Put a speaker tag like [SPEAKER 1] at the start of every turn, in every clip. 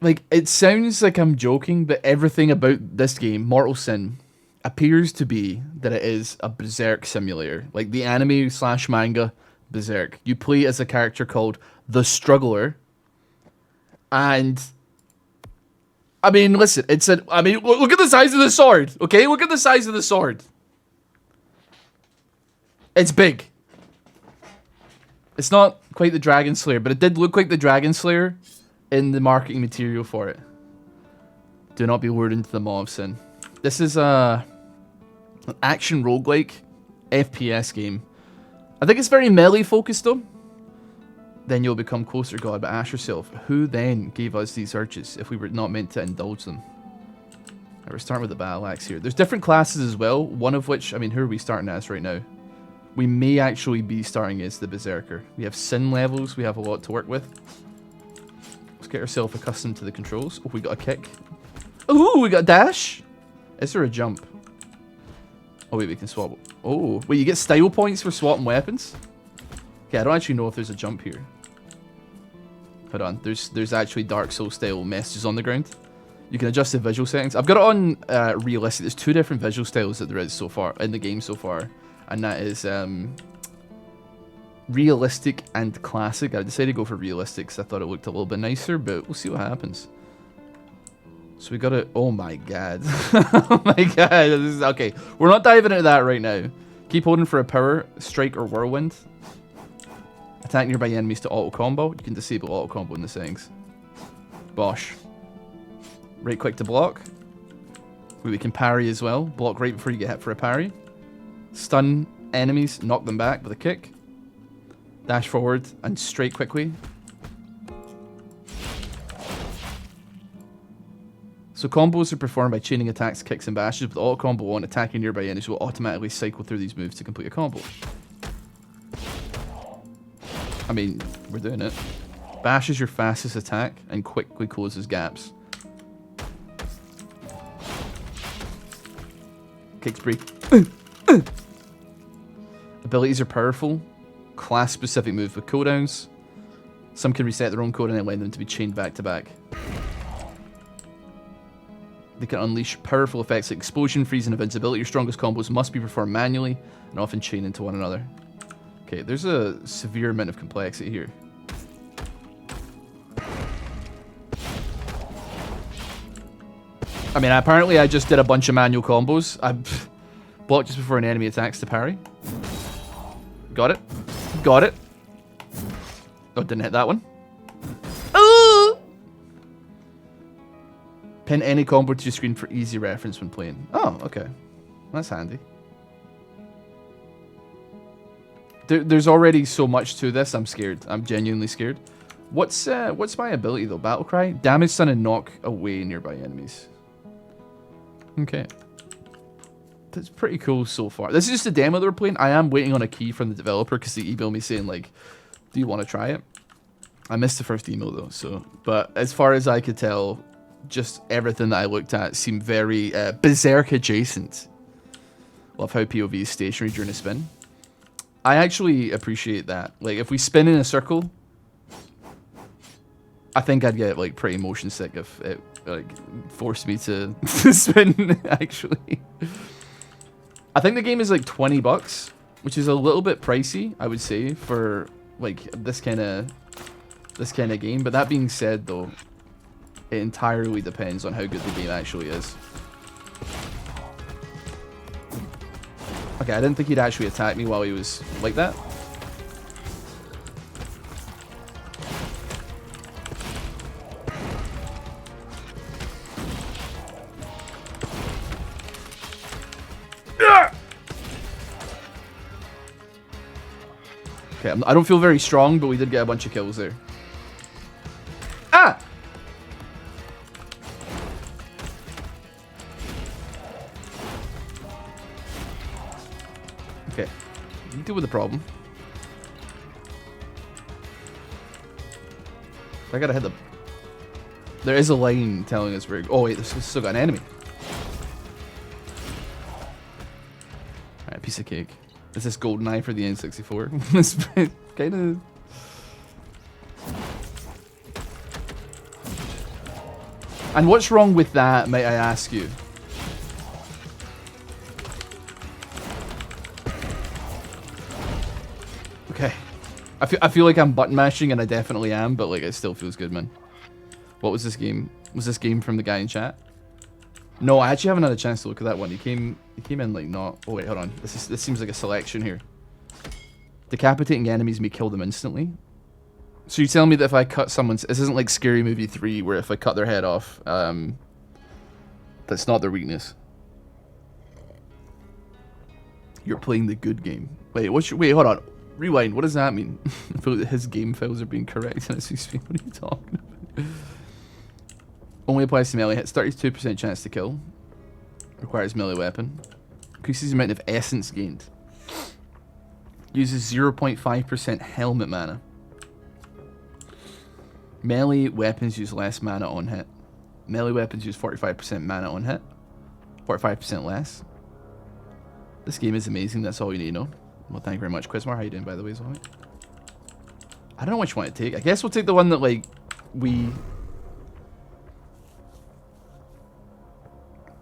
[SPEAKER 1] Like, it sounds like I'm joking, but everything about this game, Mortal Sin, appears to be that it is a Berserk simulator. Like, the anime slash manga Berserk. You play as a character called The Struggler, and I mean, listen, it's a. I mean, look at the size of the sword, okay? Look at the size of the sword. It's big. It's not quite the Dragon Slayer, but it did look like the Dragon Slayer in the marketing material for it. Do not be lured into the maw of sin. This is an action roguelike FPS game. I think it's very melee focused though. Then you'll become closer to God, but ask yourself, who then gave us these urges if we were not meant to indulge them? Right, we're starting with the battle axe here. There's different classes as well, one of which, I mean, who are we starting as right now? We may actually be starting as the Berserker. We have sin levels, we have a lot to work with. Let's get ourselves accustomed to the controls. Oh, we got a kick. Oh, we got a dash. Is there a jump? Oh wait, we can swap. Oh, wait, you get style points for swapping weapons? Okay, I don't actually know if there's a jump here. Hold on, there's actually Dark Souls style messages on the ground. You can adjust the visual settings. I've got it on realistic. There's two different visual styles that there is so far in the game so far, and that is realistic and classic. I decided to go for realistic because I thought it looked a little bit nicer, but we'll see what happens. So we got to. Oh my god! Oh my god! This is okay. We're not diving into that right now. Keep holding for a power strike or whirlwind. Attack nearby enemies to auto combo. You can disable auto combo in the settings. Bosh. Right click to block. We can parry as well. Block right before you get hit for a parry. Stun enemies, knock them back with a kick. Dash forward and strike quickly. So combos are performed by chaining attacks, kicks, and bashes. With auto combo on, attacking nearby enemies will automatically cycle through these moves to complete a combo. I mean, we're doing it. Bash is your fastest attack and quickly closes gaps. Kick spree. Abilities are powerful. Class-specific moves with cooldowns. Some can reset their own cooldown and allow them to be chained back to back. They can unleash powerful effects like explosion, freeze, and invincibility. Your strongest combos must be performed manually and often chain into one another. Okay, there's a severe amount of complexity here. I mean, apparently I just did a bunch of manual combos. I blocked just before an enemy attacks to parry. Got it. Got it. Oh, didn't hit that one. Oh! Pin any combo to your screen for easy reference when playing. Oh, okay. That's handy. There's already so much to this. I'm scared. I'm genuinely scared. What's my ability though? Battle cry? Damage, stun, and knock away nearby enemies. Okay. That's pretty cool so far. This is just a demo that we're playing. I am waiting on a key from the developer because they emailed me saying like, do you want to try it? I missed the first email though, so. But as far as I could tell, just everything that I looked at seemed very Berserk adjacent. Love how POV is stationary during a spin. I actually appreciate that. Like, if we spin in a circle, I think I'd get, like, pretty motion sick if it, like, forced me to spin, actually. I think the game is, like, 20 bucks, which is a little bit pricey, I would say, for, like, this kind of game. But that being said, though, it entirely depends on how good the game actually is. Okay, I didn't think he'd actually attack me while he was like that. Okay, I don't feel very strong, but we did get a bunch of kills there. Ah! Okay, you deal with the problem. I gotta hit the... There is a line telling us we're... Oh wait, there's still got an enemy. Alright, piece of cake. Is this golden eye for the N64? This kind of... And what's wrong with that, might I ask you? Okay. I feel like I'm button mashing, and I definitely am, but like it still feels good, man. What was this game? Was this game from the guy in chat? No, I actually haven't had a chance to look at that one. He came in like not. Oh wait, hold on. This seems like a selection here. Decapitating enemies may kill them instantly. So you're telling me that if I cut someone's... This isn't like Scary Movie 3, where if I cut their head off, that's not their weakness. You're playing the good game. Wait, wait, hold on. Rewind. What does that mean? I feel like his game files are being corrected as we speak. What are you talking about? Only applies to melee hits. 32% chance to kill. Requires melee weapon. Increases the amount of essence gained. Uses 0.5% helmet mana. Melee weapons use less mana on hit. Melee weapons use 45% mana on hit. 45% less. This game is amazing. That's all you need to know. Well, thank you very much. Quizmar, how you doing, by the way, as well? I don't know which one to take. I guess we'll take the one that, like, we...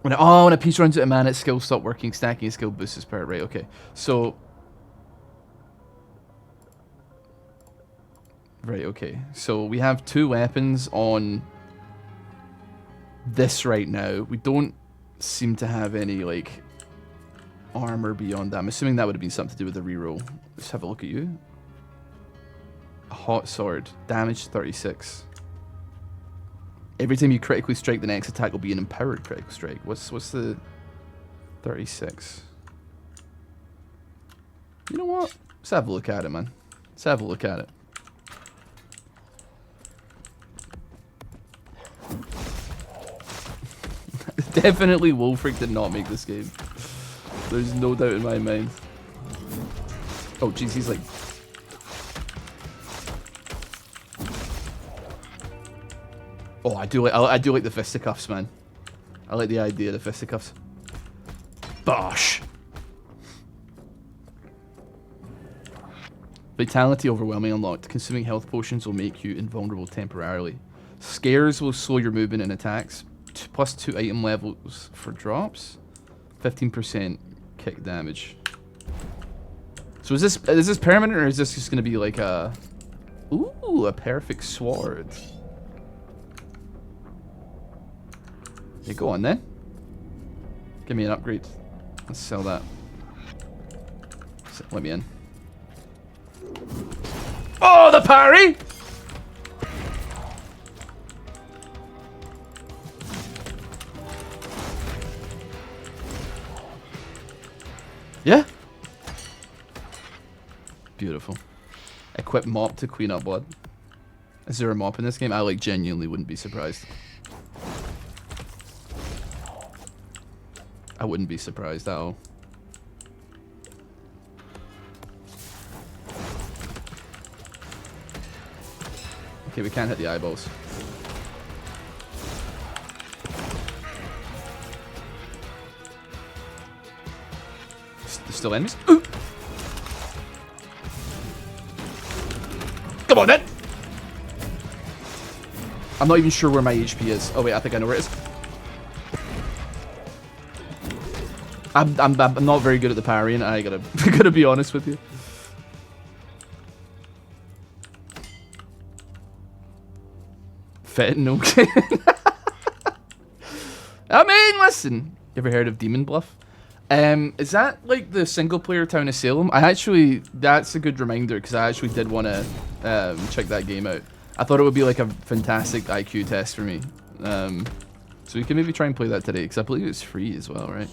[SPEAKER 1] When a piece runs out of mana, its skill stop working. Stacking a skill boosts its power. Right, okay. So... Right, okay. So we have 2 weapons on this right now. We don't seem to have any, like, armor beyond that. I'm assuming that would have been something to do with the reroll. Let's have a look at you. A hot sword. Damage 36. Every time you critically strike, the next attack will be an empowered critical strike. What's the 36? You know what? Let's have a look at it, man. Let's have a look at it. Definitely Wolfric did not make this game. There's no doubt in my mind. Oh jeez, he's like... Oh, I do like the fisticuffs, man. I like the idea of the fisticuffs. Bosh! Vitality overwhelming unlocked. Consuming health potions will make you invulnerable temporarily. Scares will slow your movement and attacks. Plus 2 item levels for drops. 15% kick damage. So is this permanent, or is this just gonna be like a... Ooh, a perfect sword. Yeah, go on then. Give me an upgrade. Let's sell that. Let me in. Oh, the parry! Yeah. Beautiful. Equip mop to clean up blood. Is there a mop in this game? I like genuinely wouldn't be surprised. I wouldn't be surprised at all. Okay, we can't hit the eyeballs. There's still enemies. Ooh. Come on then! I'm not even sure where my HP is. Oh wait, I think I know where it is. I'm not very good at the parrying. I gotta be honest with you. Fettin', okay. I mean, listen. You ever heard of Demon Bluff? Is that like the single player Town of Salem? That's a good reminder, because I actually did want to check that game out. I thought it would be like a fantastic IQ test for me. So we can maybe try and play that today, because I believe it's free as well, right?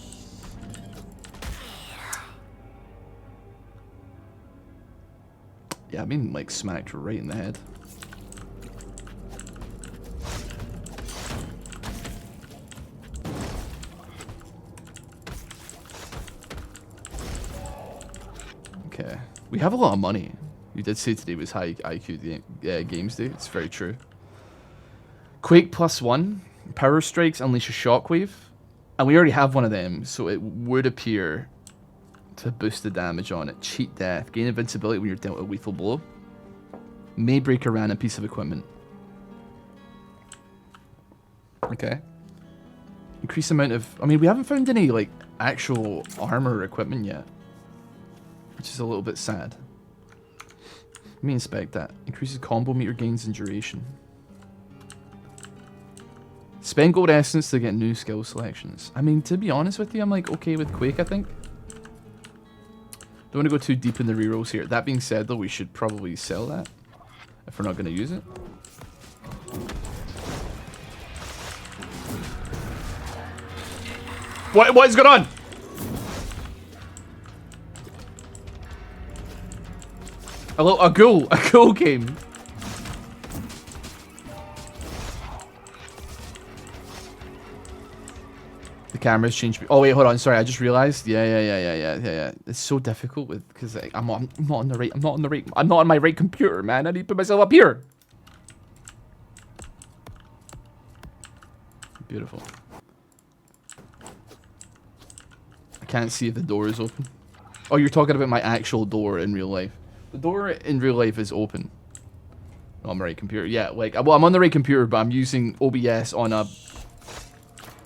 [SPEAKER 1] Yeah, I mean, like, smacked right in the head. Okay. We have a lot of money. You did say today was high IQ games day. It's very true. Quake +1. Power strikes unleash a shockwave. And we already have one of them, so it would appear to boost the damage on it. Cheat death. Gain invincibility when you're dealt a lethal blow. May break a random piece of equipment. Okay. Increase amount of... I mean, we haven't found any, like, actual armor or equipment yet. Which is a little bit sad. Let me inspect that. Increases combo meter gains and duration. Spend gold essence to get new skill selections. I mean, to be honest with you, I'm, like, okay with Quake, I think. Don't want to go too deep in the rerolls here. That being said, though, we should probably sell that. If we're not going to use it. What is going on? A ghoul came. The camera's changed. Oh wait, hold on. Sorry, I just realized. Yeah. It's so difficult with because I'm not on the right. I'm not on my right computer, man. I need to put myself up here. Beautiful. I can't see if the door is open. Oh, you're talking about my actual door in real life. The door in real life is open. On my right computer. Yeah, like, well, I'm on the right computer, but I'm using OBS on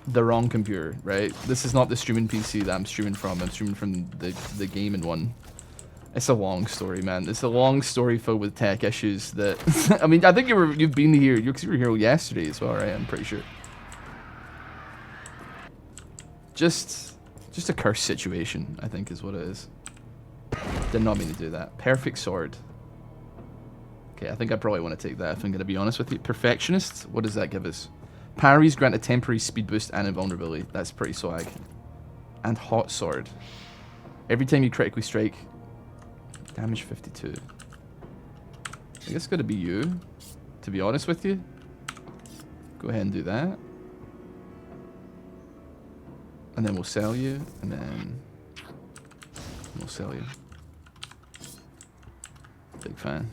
[SPEAKER 1] the wrong computer, right? This is not the streaming PC that I'm streaming from. I'm streaming from the gaming one. It's a long story, man. It's a long story filled with tech issues that... I mean, I think you've been here. You were here yesterday as well, right? I'm pretty sure. Just a cursed situation, I think is what it is. Did not mean to do that. Perfect sword. Okay, I think I probably want to take that if I'm going to be honest with you. Perfectionist? What does that give us? Parries grant a temporary speed boost and invulnerability. That's pretty swag. And hot sword. Every time you critically strike, damage 52. I guess it's going to be you, to be honest with you. Go ahead and do that. And then we'll sell you, and then we'll sell you. Big fan.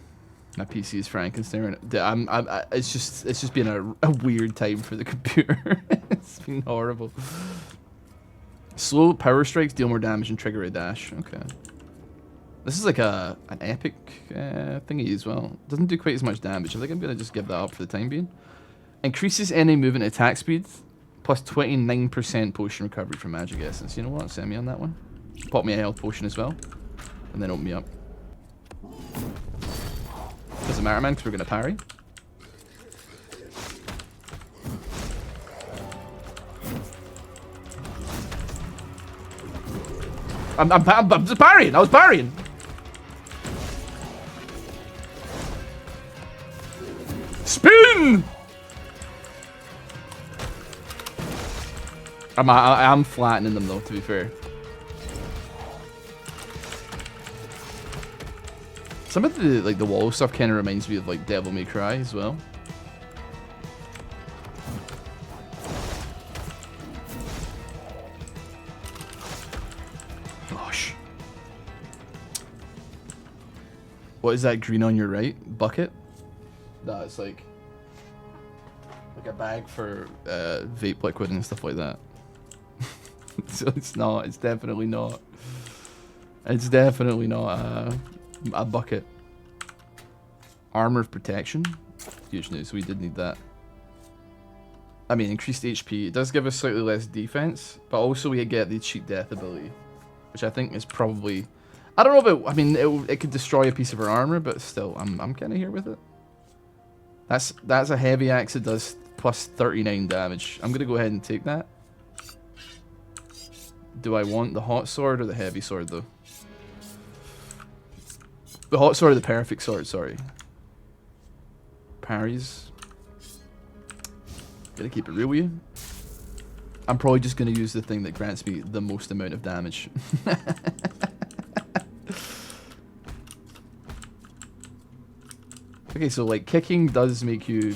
[SPEAKER 1] My PC is Frankenstein. It's just been a weird time for the computer. It's been horrible. Slow power strikes deal more damage and trigger a dash. Okay. This is like an epic thingy as well. Doesn't do quite as much damage. I think I'm gonna just give that up for the time being. Increases any movement attack speed. Plus 29% potion recovery from magic essence. You know what? Send me on that one. Pop me a health potion as well. And then open me up. Doesn't matter, man, because we're going to parry. I'm just parrying. I was parrying. Spin! I'm flattening them though, to be fair. Some of the wall stuff kind of reminds me of like Devil May Cry as well. Gosh. What is that green on your right? Bucket? No, it's like a bag for vape liquid and stuff like that. So it's not. It's definitely not. It's definitely not a bucket. Armor of protection. Huge news. We did need that. I mean, increased HP. It does give us slightly less defense, but also we get the cheat death ability, which I think is probably. I don't know about. I mean, it could destroy a piece of our armor, but still, I'm kind of here with it. That's a heavy axe. It does plus 39 damage. I'm gonna go ahead and take that. Do I want the hot sword or the heavy sword, though? The hot sword or the perfect sword, sorry. Parries. Gotta keep it real with you. I'm probably just gonna use the thing that grants me the most amount of damage. Okay, so like kicking does make you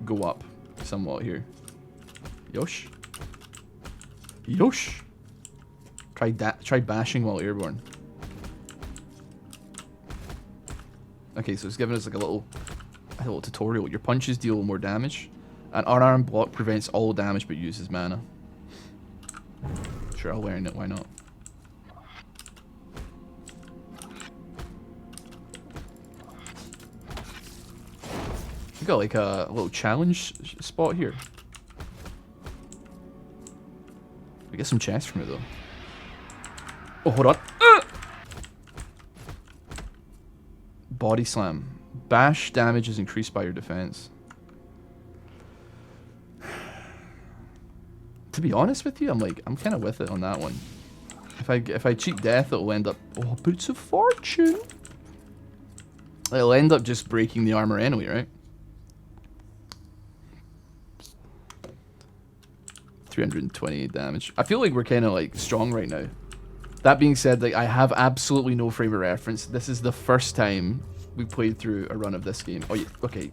[SPEAKER 1] go up somewhat here. Yosh. Yosh. Try bashing while airborne. Okay, so it's giving us like a little tutorial. Your punches deal more damage. An unarmed block prevents all damage but uses mana. Sure, I'll learn it, why not? We got like a little challenge spot here. We get some chests from it though. Oh, hold on. Body slam. Bash damage is increased by your defense. To be honest with you, I'm kind of with it on that one. If I cheat death, it'll end up. Oh, boots of fortune. It'll end up just breaking the armor anyway, right? 328 damage. I feel like we're kind of like strong right now. That being said, like I have absolutely no frame of reference. This is the first time we played through a run of this game. Oh yeah, okay.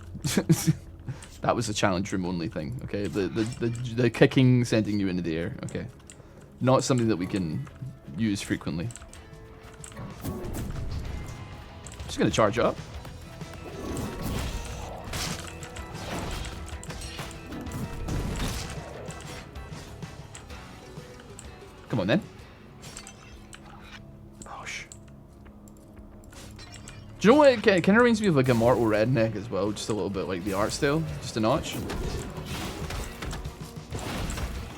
[SPEAKER 1] That was a challenge room only thing. Okay, the kicking, sending you into the air. Okay, not something that we can use frequently. Just gonna charge up. Come on then. Gosh. Do you know what? It kind of reminds me of like Immortal Redneck as well, just a little bit like the art style, just a notch.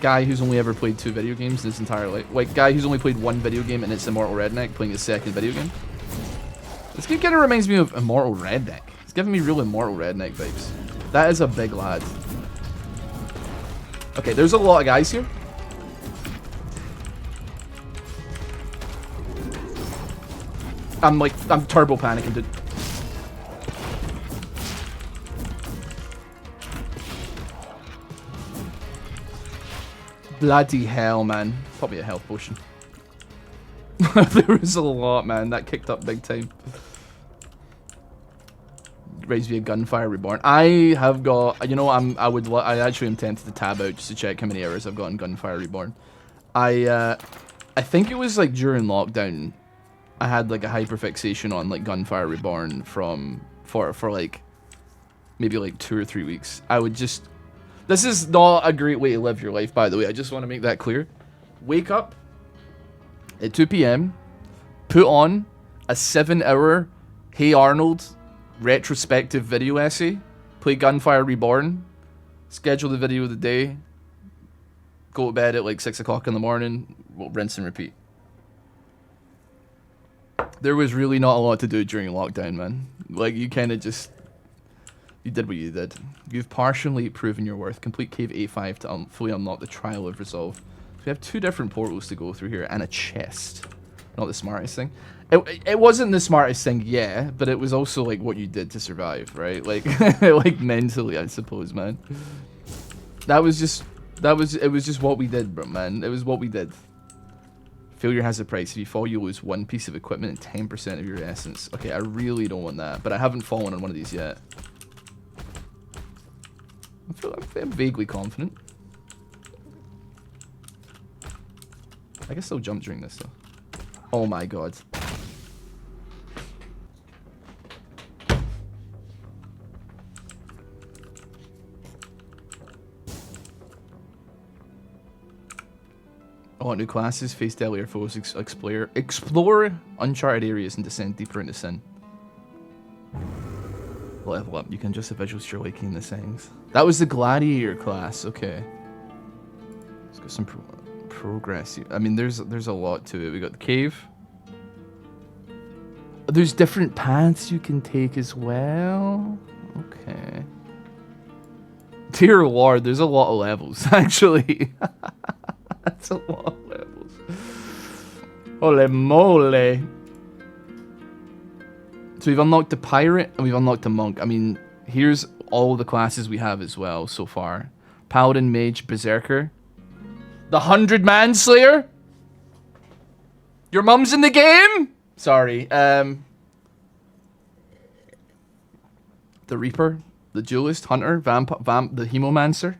[SPEAKER 1] Guy who's only ever played 2 video games in his entire life. Like, guy who's only played 1 video game and it's Immortal Redneck playing his second video game. This game kind of reminds me of Immortal Redneck. It's giving me real Immortal Redneck vibes. That is a big lad. Okay, there's a lot of guys here. I'm turbo panicking, dude. Bloody hell, man. Probably a health potion. There was a lot, man. That kicked up big time. Raised via Gunfire Reborn. I have got, you know, I actually am tempted to tab out just to check how many hours I've got in Gunfire Reborn. I think it was like during lockdown. I had like a hyperfixation on like Gunfire Reborn for like maybe like 2 or 3 weeks. I would just, this is not a great way to live your life, by the way. I just want to make that clear. Wake up at 2 p.m. Put on a 7-hour Hey Arnold retrospective video essay. Play Gunfire Reborn. Schedule the video of the day. Go to bed at like 6 o'clock in the morning. We'll rinse and repeat. There was really not a lot to do during lockdown, man. Like, you kind of just... You did what you did. You've partially proven your worth. Complete Cave A5 to fully unlock the Trial of Resolve. So we have 2 different portals to go through here, and a chest. Not the smartest thing. It wasn't the smartest thing, yeah, but it was also, like, what you did to survive, right? Like, like mentally, I suppose, man. It was just what we did, bro, man. It was what we did. Failure has a price. If you fall, you lose 1 piece of equipment and 10% of your essence. Okay, I really don't want that, but I haven't fallen on one of these yet. I'm vaguely confident. I guess I'll jump during this, though. Oh my god. I want new classes, face deadlier foes, explore uncharted areas and descend deeper into sin. Level up. You can adjust the visuals to your liking in the settings. That was the gladiator class. Okay. Let's go some progress here. I mean, there's a lot to it. We got the cave. There's different paths you can take as well. Okay. Dear Lord, there's a lot of levels, actually. That's a lot of levels. Holy moly. So we've unlocked the pirate and we've unlocked the monk. I mean, here's all the classes we have as well so far. Paladin, Mage, Berserker. The 100-Man Slayer? Your mum's in the game? Sorry. The Reaper. The Duelist, Hunter, the Hemomancer.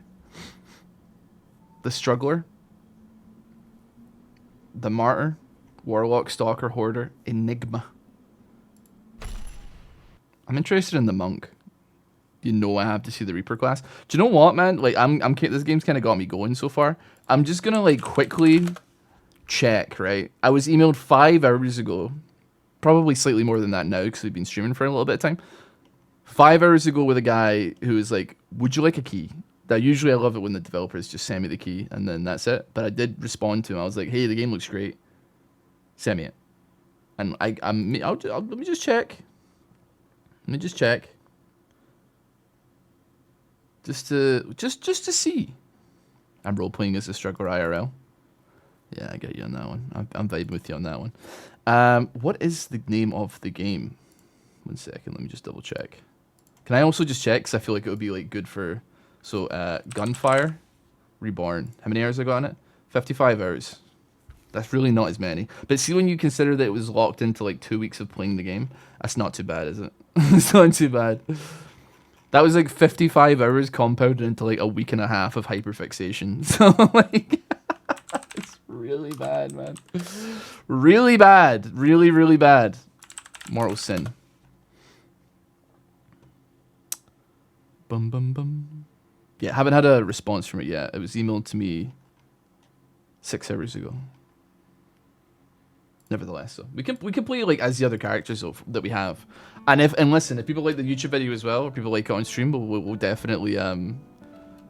[SPEAKER 1] The Struggler. The Martyr. Warlock, Stalker, Hoarder, Enigma. I'm interested in the monk. You know I have to see the Reaper class. Do you know what, man? Like, this game's kind of got me going so far. I'm just gonna like quickly check, right? I was emailed 5 hours ago, probably slightly more than that now because we've been streaming for a little bit of time. 5 hours ago with a guy who was like, would you like a key? Now, usually I love it when the developers just send me the key and then that's it. But I did respond to him. I was like, hey, the game looks great. Send me it. And let me just check. Let me just check. Just to see. I'm role playing as a struggler IRL. Yeah, I get you on that one. I'm vibing with you on that one. What is the name of the game? 1 second, let me just double check. Can I also just check? Because I feel like it would be like good for... So, Gunfire Reborn. How many hours I got on it? 55 hours. That's really not as many. But see, when you consider that it was locked into like 2 weeks of playing the game, that's not too bad, is it? It's not too bad. That was like 55 hours compounded into like a week and a half of hyperfixation. So like, it's really bad, man. Really bad. Really, really bad. Mortal Sin. Bum, bum, bum. Yeah, haven't had a response from it yet. It was emailed to me 6 hours ago. Nevertheless, so we can play like as the other characters that we have, and listen, if people like the YouTube video as well, or people like it on stream, we'll definitely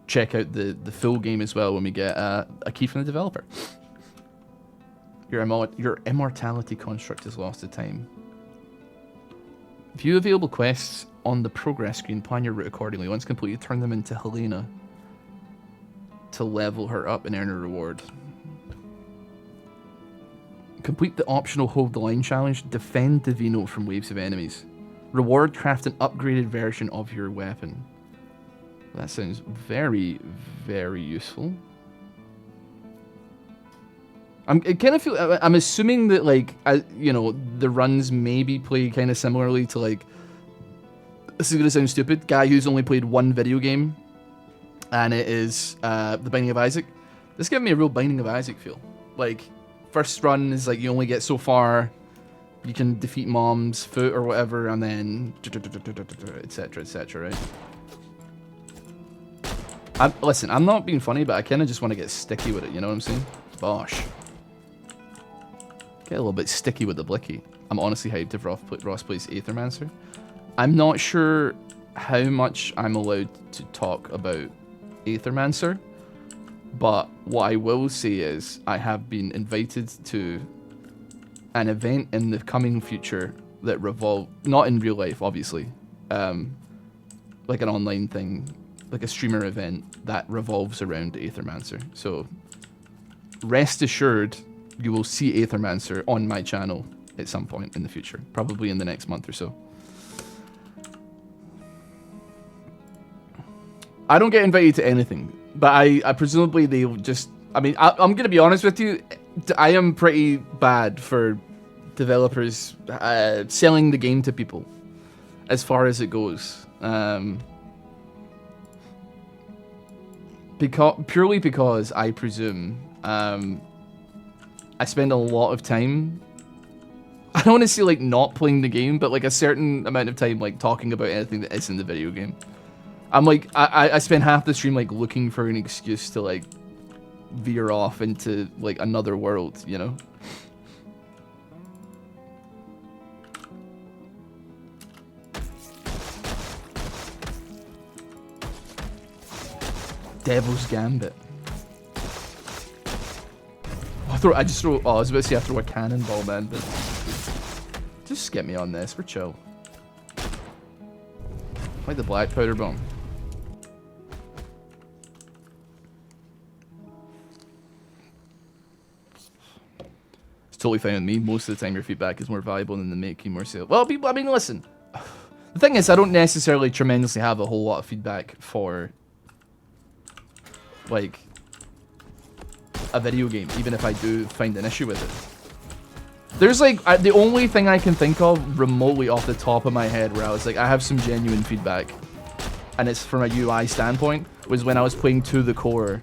[SPEAKER 1] check out the full game as well when we get a key from the developer. Your immortality construct is lost to time. View available quests on the progress screen. Plan your route accordingly. Once completed, turn them into Helena to level her up and earn a reward. Complete the optional Hold the Line challenge. Defend Divino from waves of enemies. Reward, craft an upgraded version of your weapon. That sounds very, very useful. I'm assuming that like you know, the runs maybe play kind of similarly to like, this is gonna sound stupid, guy who's only played one video game, and it is The Binding of Isaac. This gave me a real Binding of Isaac feel. Like, first run is like you only get so far, you can defeat mom's foot or whatever, and then etc, etc, right? Listen, I'm not being funny, but I kind of just want to get sticky with it, you know what I'm saying? Bosh. Get a little bit sticky with the blicky. I'm honestly hyped if Ross plays Aethermancer. I'm not sure how much I'm allowed to talk about Aethermancer, but what I will say is I have been invited to an event in the coming future that not in real life, obviously, like an online thing, like a streamer event that revolves around Aethermancer. So rest assured, you will see Aethermancer on my channel at some point in the future, probably in the next month or so. I don't get invited to anything, but I presumably they will just... I mean, I'm going to be honest with you, I am pretty bad for developers selling the game to people, as far as it goes. Purely because I presume I spend a lot of time, I don't want to say like not playing the game, but like a certain amount of time like talking about anything that is in the video game. I'm like, I spend half the stream like looking for an excuse to like veer off into like another world, you know? Devil's Gambit. I just throw... Oh, I was about to say I throw a cannonball, man, but... Just get me on this. We're chill. Like the black powder bomb. It's totally fine with me. Most of the time your feedback is more valuable than the making more sale. Well, people... I mean, listen. The thing is, I don't necessarily tremendously have a whole lot of feedback for... like... a video game, even if I do find an issue with it. There's like, the only thing I can think of remotely off the top of my head where I was like, I have some genuine feedback, and it's from a UI standpoint, was when I was playing To The Core,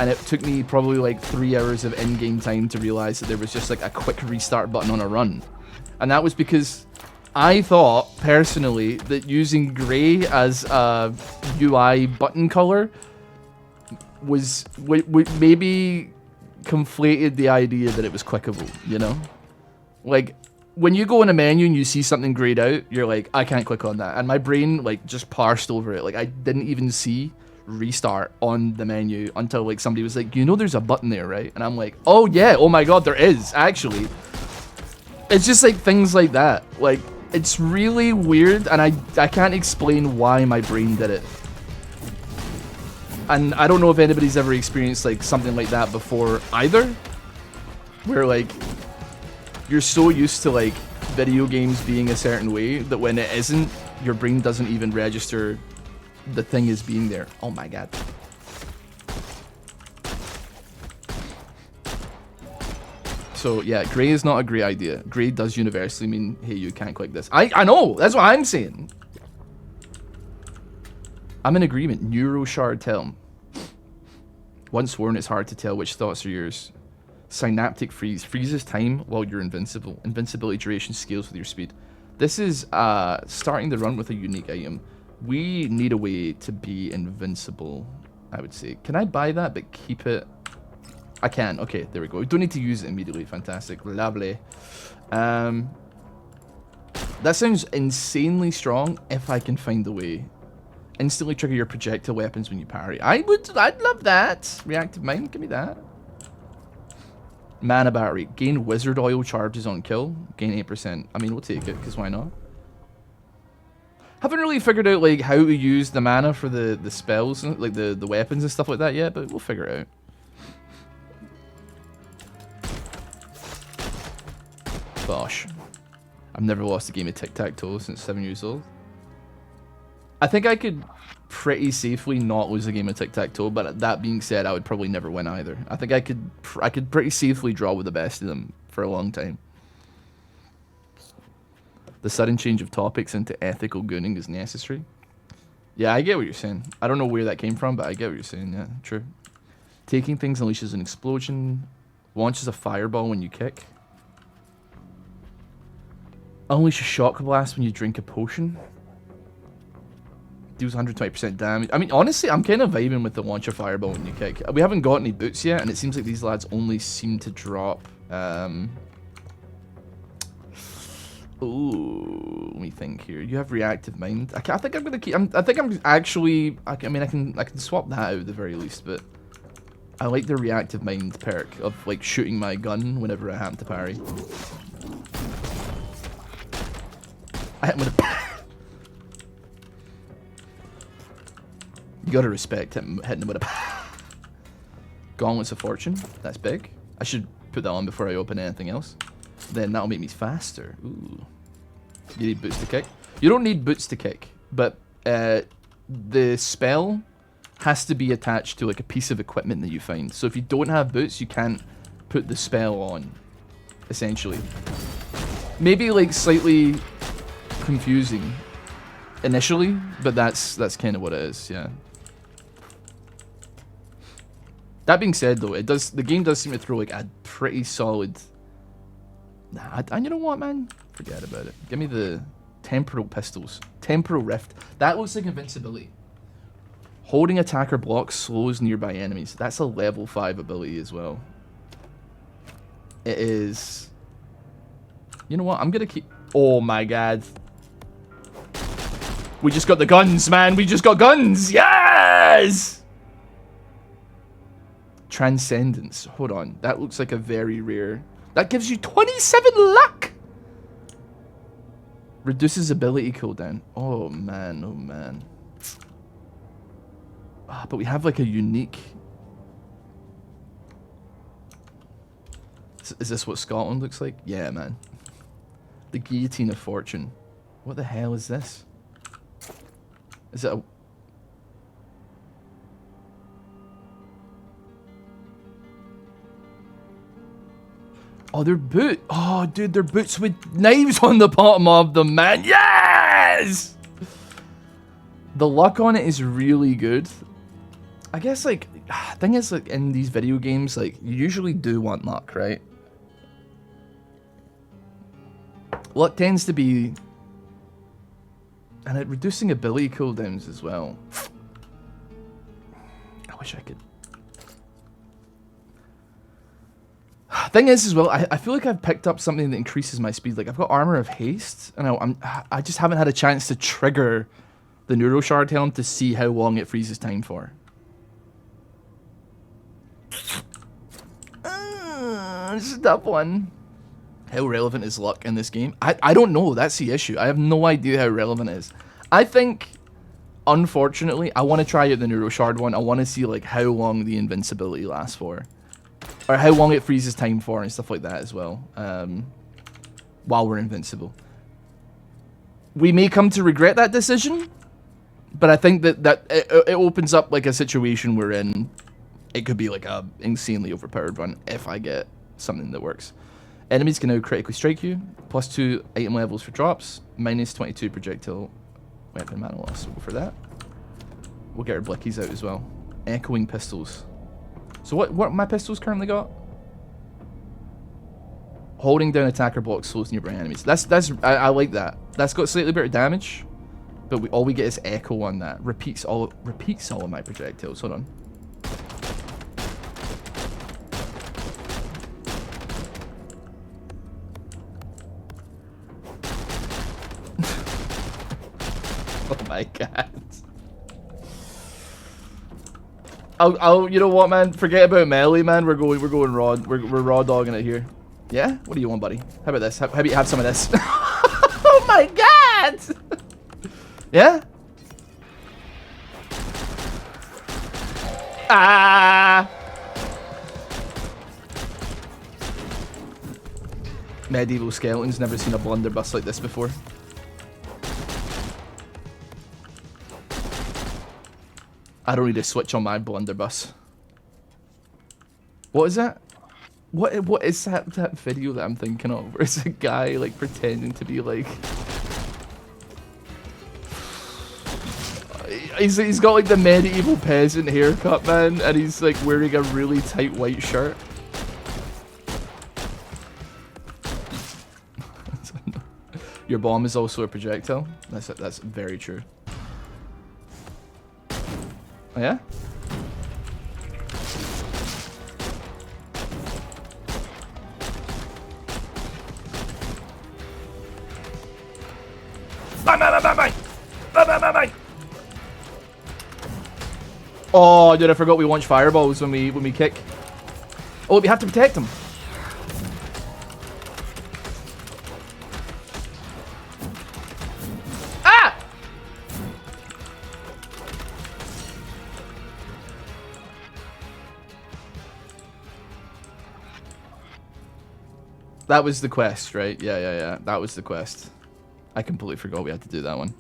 [SPEAKER 1] and it took me probably like 3 hours of in-game time to realize that there was just like a quick restart button on a run. And that was because I thought, personally, that using grey as a UI button color was maybe conflated the idea that it was clickable, you know? Like, when you go in a menu and you see something grayed out, you're like, I can't click on that. And my brain, like, just parsed over it. Like, I didn't even see restart on the menu until, like, somebody was like, you know there's a button there, right? And I'm like, oh, yeah. Oh, my God, there is, actually. It's just, like, things like that. Like, it's really weird, and I can't explain why my brain did it. And I don't know if anybody's ever experienced, like, something like that before either. Where, like, you're so used to, like, video games being a certain way that when it isn't, your brain doesn't even register the thing as being there. Oh my god. So, yeah, grey is not a great idea. Grey does universally mean, hey, you can't click this. I know! That's what I'm saying! I'm in agreement. Neuroshard tell. Once worn, it's hard to tell which thoughts are yours. Synaptic freeze. Freezes time while you're invincible. Invincibility duration scales with your speed. This is starting the run with a unique item. We need a way to be invincible, I would say. Can I buy that but keep it? I can. Okay, there we go. We don't need to use it immediately. Fantastic. Lovely. That sounds insanely strong if I can find the way. Instantly trigger your projectile weapons when you parry. I'd love that. Reactive mind, give me that. Mana battery. Gain wizard oil charges on kill. Gain 8%. I mean, we'll take it, because why not? Haven't really figured out, like, how to use the mana for the spells, and, like, the weapons and stuff like that yet, but we'll figure it out. Bosh. I've never lost a game of tic-tac-toe since 7 years old. I think I could pretty safely not lose a game of tic-tac-toe, but that being said, I would probably never win either. I think I could pretty safely draw with the best of them for a long time. The sudden change of topics into ethical gooning is necessary. Yeah, I get what you're saying. I don't know where that came from, but I get what you're saying. Yeah, true. Taking things unleashes an explosion. Launches a fireball when you kick. Unleash a shock blast when you drink a potion. Deals 120% damage. I mean, honestly, I'm kind of vibing with the launch a fireball when you kick. We haven't got any boots yet, and it seems like these lads only seem to drop. Ooh, let me think here. You have reactive mind. I think I'm gonna keep. I think I'm actually. I mean, I can swap that out at the very least, but I like the reactive mind perk of like shooting my gun whenever I happen to parry. I hit him with a. You gotta respect him hitting him with a. Gauntlets of Fortune. That's big. I should put that on before I open anything else. Then that'll make me faster. Ooh. You need boots to kick? You don't need boots to kick, but the spell has to be attached to like a piece of equipment that you find. So if you don't have boots, you can't put the spell on, essentially. Maybe like slightly confusing initially, but that's kind of what it is, yeah. That being said though, the game does seem to throw like a pretty solid. Nah, and you know what, man? Forget about it. Give me the temporal pistols. Temporal rift. That looks like invincibility. Holding attacker blocks slows nearby enemies. That's a level 5 ability as well. It is. You know what? I'm gonna keep. Oh my god. We just got the guns, man. We just got guns. Yes! Transcendence. Hold on. That looks like a very rare. That gives you 27 luck! Reduces ability cooldown. Oh man, oh man. Ah, but we have like a unique. Is this what Scotland looks like? Yeah, man. The Guillotine of Fortune. What the hell is this? Is it a... Oh, they're boot. Oh, dude, they're boots with knives on the bottom of them, man. Yes! The luck on it is really good. I guess, like, thing is, like, in these video games, like, you usually do want luck, right? Luck tends to be... And reducing ability cooldowns as well. I wish I could... Thing is as well, I feel like I've picked up something that increases my speed. Like I've got Armor of Haste, and I just haven't had a chance to trigger the Neuro Shard Helm to see how long it freezes time for. This is a tough one. How relevant is luck in this game? I don't know. That's the issue. I have no idea how relevant it is. I think, unfortunately, I want to try out the Neuro Shard one. I want to see like how long the invincibility lasts for. Or how long it freezes time for and stuff like that as well. While we're invincible. We may come to regret that decision. But I think that it opens up like a situation we're in. It could be like a insanely overpowered run if I get something that works. Enemies can now critically strike you. +2 item levels for drops. -22 projectile weapon mana loss. We'll go for that. We'll get our blickies out as well. Echoing pistols. So what my pistols currently got? Holding down attacker blocks slows nearby enemies. I like that. That's got slightly better damage, but all we get is echo on that. Repeats all of my projectiles. Hold on. Oh my god. You know what, man? Forget about melee, man. We're going raw. We're raw dogging it here. Yeah? What do you want, buddy? How about this? How about you have some of this? Oh my god! Yeah? Ah! Medieval skeletons. Never seen a blunderbuss like this before. I don't need to switch on my blunderbuss. What is that? What is that video that I'm thinking of? Where it's a guy like pretending to be like he's got like the medieval peasant haircut, man, and he's like wearing a really tight white shirt. Your bomb is also a projectile. That's very true. Oh, yeah? Oh, dude, I forgot we launch fireballs when we kick. Oh, we have to protect them. Ah! That was the quest, right? Yeah. That was the quest. I completely forgot we had to do that one.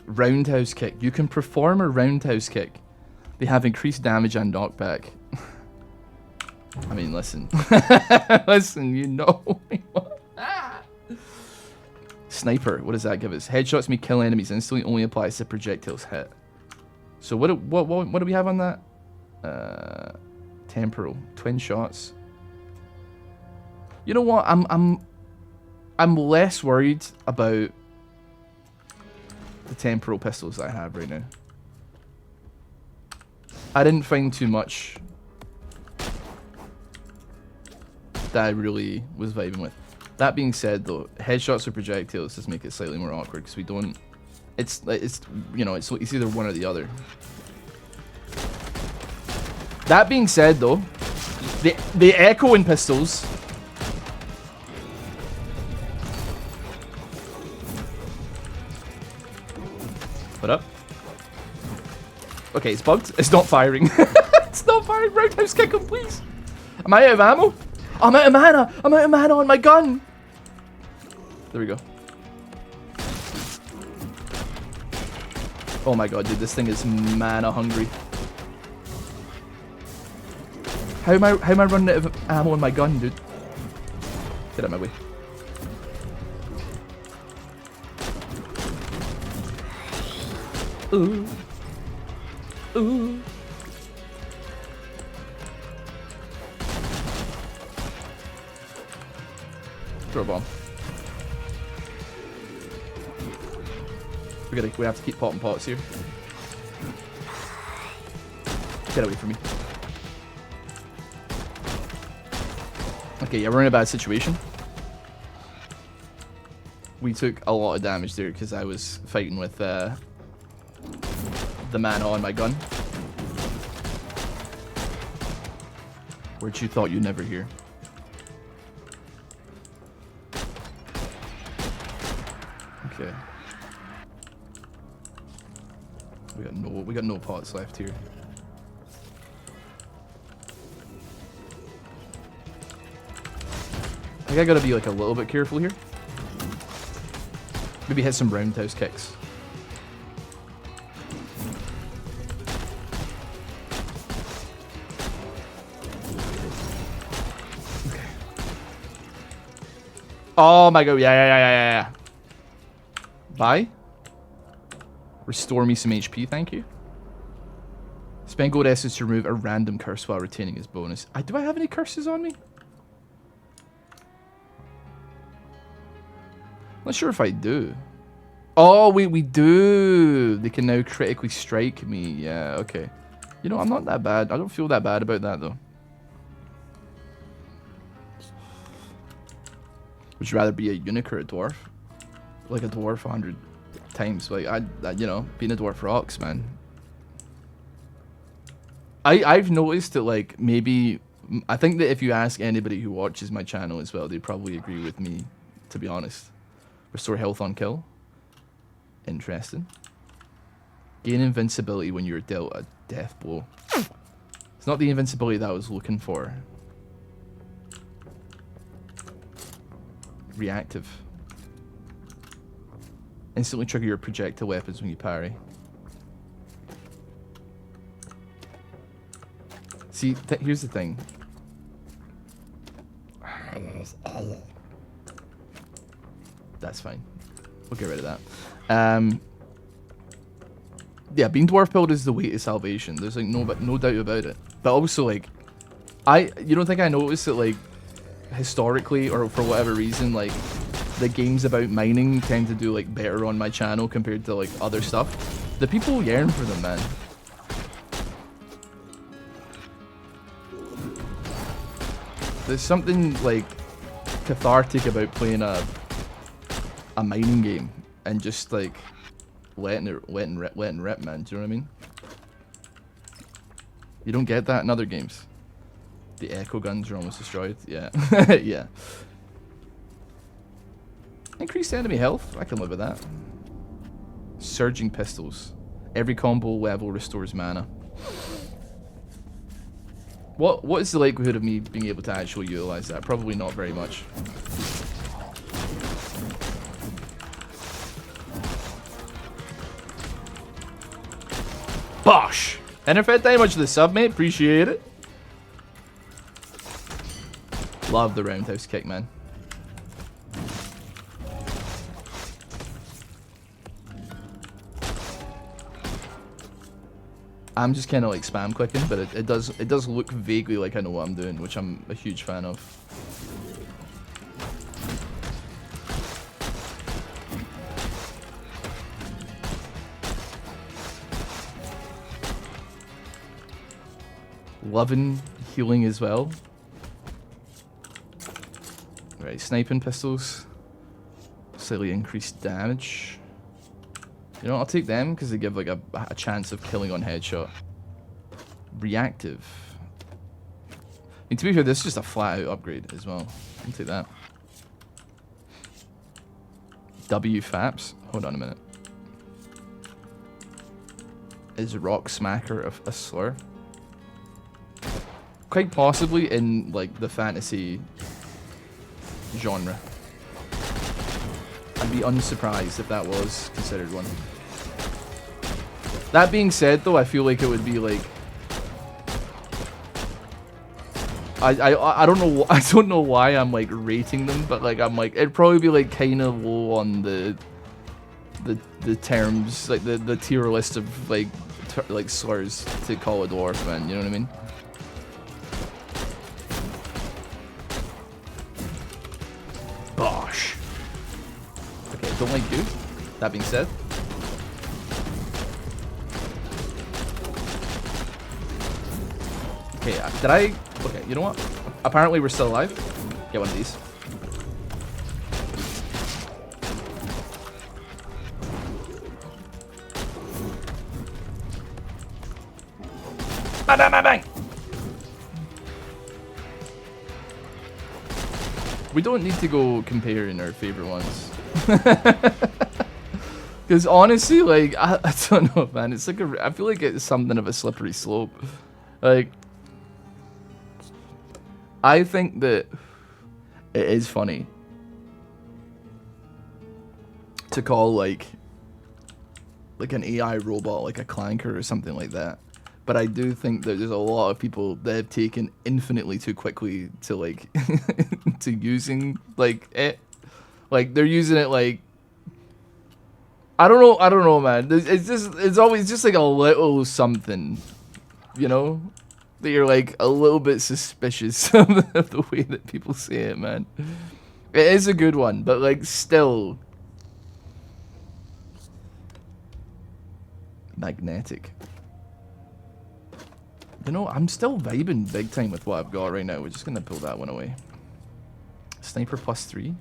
[SPEAKER 1] Roundhouse kick. You can perform a roundhouse kick. They have increased damage and knockback. I mean, listen. Listen, you know. Sniper. What does that give us? Headshots may kill enemies instantly. Only applies to projectiles hit. So what do we have on that? Temporal. Twin shots. You know what? I'm less worried about the temporal pistols that I have right now. I didn't find too much that I really was vibing with. That being said, though, headshots or projectiles just make it slightly more awkward because we don't. It's you know it's either one or the other. That being said, though, the echoing pistols. What up? Okay, it's bugged. It's not firing. It's not firing. Roundhouse kick him, please. Am I out of ammo? I'm out of mana. I'm out of mana on my gun. There we go. Oh my god, dude, this thing is mana hungry. How am I running out of ammo on my gun, dude? Get out of my way. Ooh. Ooh. Throw a bomb. We have to keep popping pots here. Get away from me. Okay, yeah, we're in a bad situation. We took a lot of damage there because I was fighting with the man on my gun. Words you thought you'd never hear. Okay. We got no pots left here. I think I gotta be like a little bit careful here. Maybe hit some roundhouse kicks. Okay. Oh my god, yeah. Bye. Restore me some HP, thank you. Spend gold essence to remove a random curse while retaining his bonus. Do I have any curses on me? Not sure if I do. Oh, wait, we do. They can now critically strike me. Yeah, okay. You know, I'm not that bad. I don't feel that bad about that, though. Would you rather be a eunuch or a dwarf? Like a dwarf 100 times. Like, you know, being a dwarf rocks, man. I've noticed that, like, maybe... I think that if you ask anybody who watches my channel as well, they'd probably agree with me, to be honest. Restore health on kill. Interesting. Gain invincibility when you're dealt a death blow. It's not the invincibility that I was looking for. Reactive. Instantly trigger your projectile weapons when you parry. See, here's the thing. That's fine. We'll get rid of that. Yeah, being dwarf build is the way to salvation. There's like no doubt about it. But also like, you don't think I noticed that like historically or for whatever reason like the games about mining tend to do like better on my channel compared to like other stuff. The people yearn for them, man. There's something like cathartic about playing a mining game and just like letting rip, man. Do you know what I mean? You don't get that in other games. The echo guns are almost destroyed. Yeah, yeah. Increased enemy health. I can live with that. Surging pistols. Every combo level restores mana. What is the likelihood of me being able to actually utilize that? Probably not very much. Bosh! And if I thank you much for the sub, mate. Appreciate it. Love the roundhouse kick, man. I'm just kind of like spam clicking, but it does look vaguely like I know what I'm doing, which I'm a huge fan of. Loving healing as well. Right, sniping pistols. Slightly increased damage. You know, I'll take them because they give like a chance of killing on headshot. Reactive. I mean, to be fair, this is just a flat out upgrade as well. I'll take that. W Faps. Hold on a minute. Is Rock Smacker a slur? Quite possibly in like the fantasy genre. I'd be unsurprised if that was considered one. That being said, though, I feel like it would be like I don't know I don't know why I'm like rating them, but like I'm like it'd probably be like kind of low on the terms like the tier list of like slurs to call a dwarf, man. You know what I mean? Bosh. Okay, don't like you. That being said. Okay, did I... Okay, you know what? Apparently we're still alive. Get one of these. Bang, bang, bang, bang! We don't need to go comparing our favorite ones. Because honestly, like, I don't know, man. It's like I feel like it's something of a slippery slope. Like, I think that it is funny to call like an AI robot like a clanker or something like that. But I do think that there's a lot of people that have taken infinitely too quickly to like to using like it. Like they're using it like I don't know, man. It's always just like a little something, you know, that you're like a little bit suspicious of the way that people say it, man. It is a good one, but like still magnetic. You know, I'm still vibing big time with what I've got right now. We're just gonna pull that one away. Sniper +3.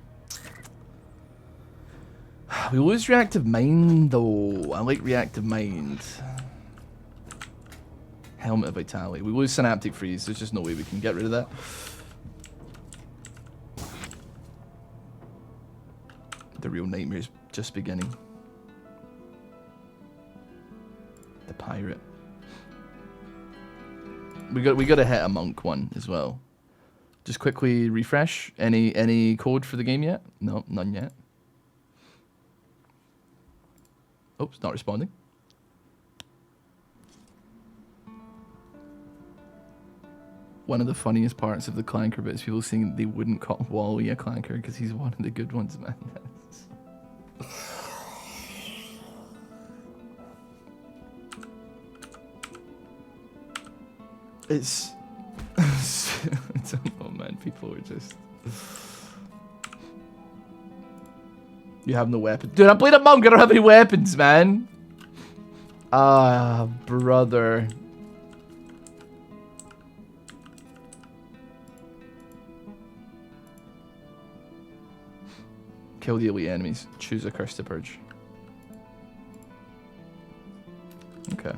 [SPEAKER 1] We lose reactive mind though. I like reactive mind. Helmet of vitality. We lose synaptic freeze. There's just no way we can get rid of that. The real nightmare's just beginning. The pirate. We got to hit a monk one as well. Just quickly refresh. Any code for the game yet? No, none yet. Oops, not responding. One of the funniest parts of the clanker bit is people saying they wouldn't call Wally a clanker because he's one of the good ones, man. It's I don't know, man. People are just. You have no weapon, dude. I'm playing a monk. I don't have any weapons, man. Ah, brother. Kill the elite enemies. Choose a curse to purge. Okay.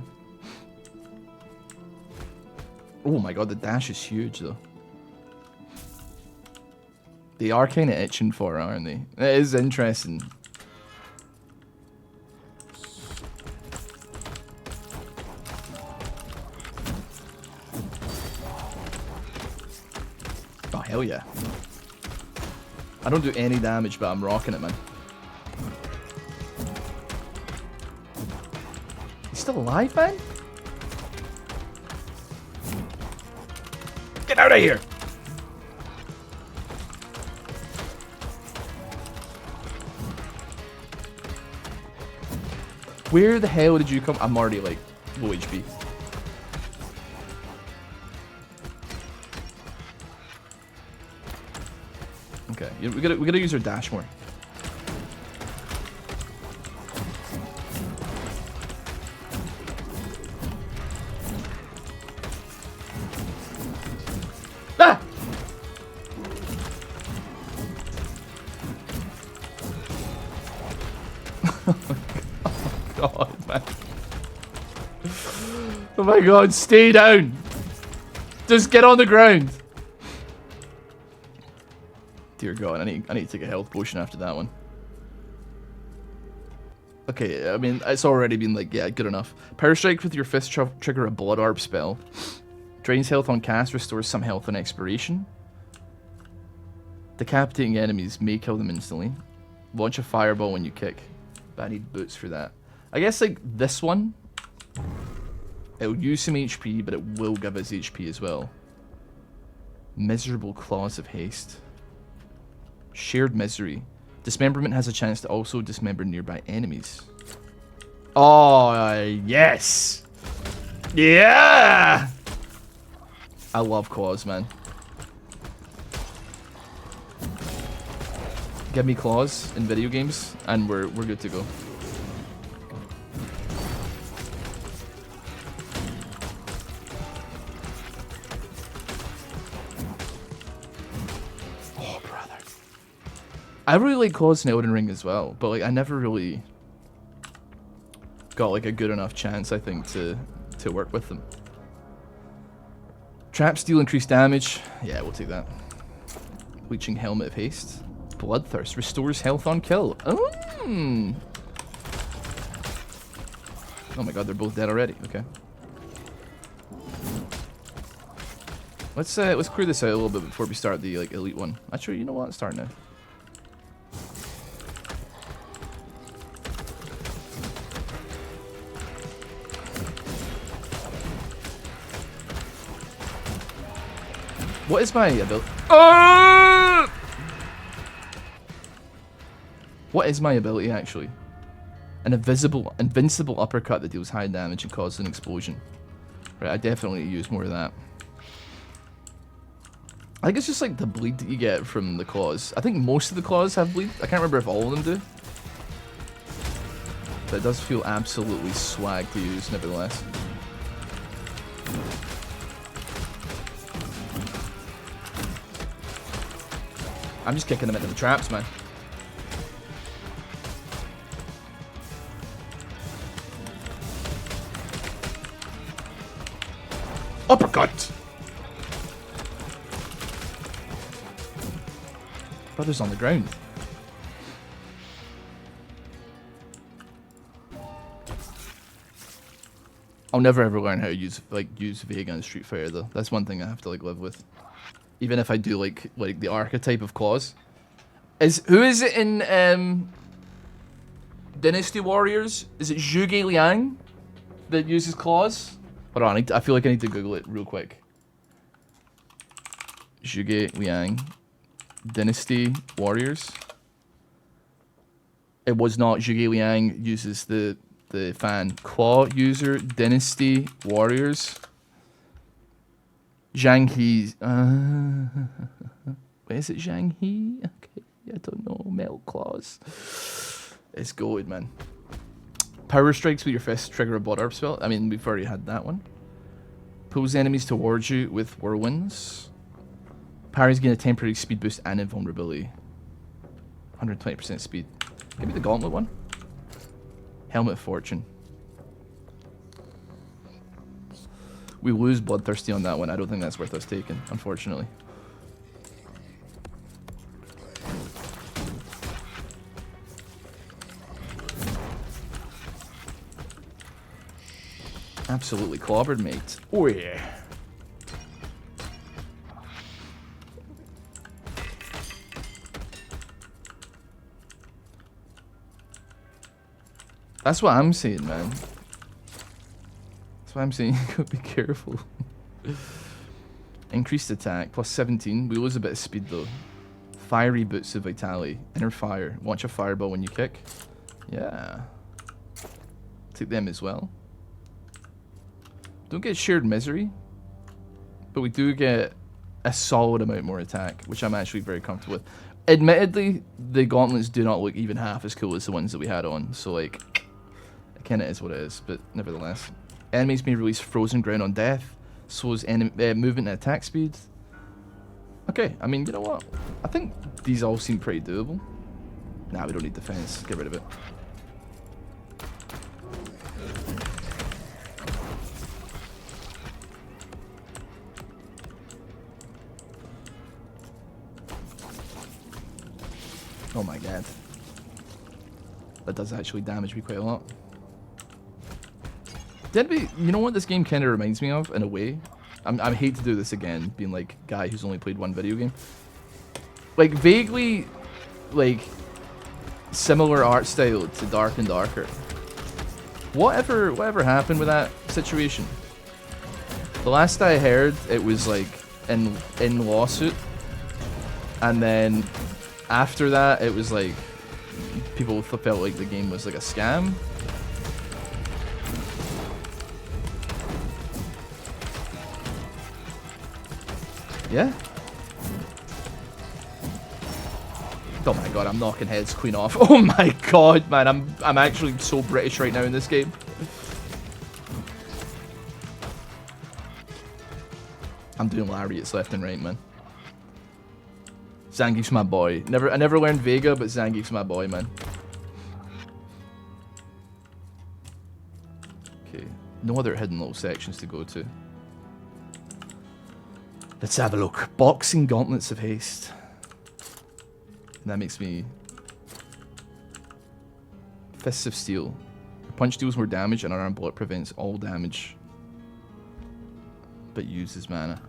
[SPEAKER 1] Oh my god, the dash is huge though. They are kind of itching for it, aren't they? It is interesting. Oh, hell yeah. I don't do any damage, but I'm rocking it, man. He's still alive, man? Get out of here! Where the hell did you come? I'm already like low HP. Okay, we gotta use our dash more. Ah! God, man. Oh my god, stay down. Just get on the ground. Dear god, I need to take a health potion after that one. Okay, I mean, it's already been like, yeah, good enough. Power Strike with your fist trigger a Blood Orb spell. Drains health on cast, restores some health on expiration. Decapitating enemies may kill them instantly. Launch a fireball when you kick. But I need boots for that. I guess like this one, it'll use some HP, but it will give us HP as well. Miserable Claws of Haste. Shared Misery. Dismemberment has a chance to also dismember nearby enemies. Oh, yes! Yeah! I love claws, man. Give me claws in video games, and we're good to go. I really like claws in Elden Ring as well, but like I never really got like a good enough chance, I think, to work with them. Traps deal increased damage. Yeah, we'll take that. Bleaching Helmet of Haste. Bloodthirst restores health on kill. Oh my god, they're both dead already. Okay. Let's clear this out a little bit before we start the like elite one. Actually, you know what? Start now. What is my ability? What is my ability actually? An invincible uppercut that deals high damage and causes an explosion. Right, I definitely use more of that. I think it's just like the bleed that you get from the claws. I think most of the claws have bleed. I can't remember if all of them do. But it does feel absolutely swag to use, nevertheless. I'm just kicking them into the traps, man. Uppercut! Brother's on the ground. I'll never ever learn how to use Vega in Street Fighter though. That's one thing I have to like live with. Even if I do like the archetype of claws. Who is it in Dynasty Warriors? Is it Zhuge Liang that uses claws? Hold on, I feel like I need to Google it real quick. Zhuge Liang, Dynasty Warriors. It was not. Zhuge Liang uses the fan. Claw user, Dynasty Warriors. Zhang He. Is it Zhang He? Okay, I don't know. Metal claws. It's gold, man. Power strikes with your fist trigger a blood orb spell. I mean, we've already had that one. Pulls enemies towards you with whirlwinds. Parries gain a temporary speed boost and invulnerability. 120% speed. Give me the gauntlet one. Helmet of Fortune. We lose Bloodthirsty on that one. I don't think that's worth us taking, unfortunately. Absolutely clobbered, mate. Oh yeah. That's what I'm saying, man. That's why I'm saying you gotta be careful. Increased attack, plus 17. We lose a bit of speed though. Fiery boots of vitality. Inner fire. Launch a fireball when you kick. Yeah. Take them as well. Don't get shared misery. But we do get a solid amount more attack, which I'm actually very comfortable with. Admittedly, the gauntlets do not look even half as cool as the ones that we had on. So like, it kinda is what it is, but nevertheless. Enemies may release frozen ground on death. Slows movement and attack speed. Okay, I mean, you know what? I think these all seem pretty doable. Nah, we don't need defense. Get rid of it. Oh my god. That does actually damage me quite a lot. You know what this game kind of reminds me of, in a way? I hate to do this again, being like a guy who's only played one video game. Like, vaguely, like, similar art style to Dark and Darker. Whatever happened with that situation? The last I heard, it was like in lawsuit, and then after that, it was like people felt like the game was like a scam. Yeah. Oh my god, I'm knocking heads clean off. Oh my god, man, I'm actually so British right now in this game. I'm doing lariats left and right, man. Zangief's my boy. I never learned Vega, but Zangief's my boy, man. Okay, no other hidden little sections to go to. Let's have a look. Boxing Gauntlets of Haste. And that makes me... Fists of Steel. Punch deals more damage and unarmed bullet prevents all damage. But uses mana.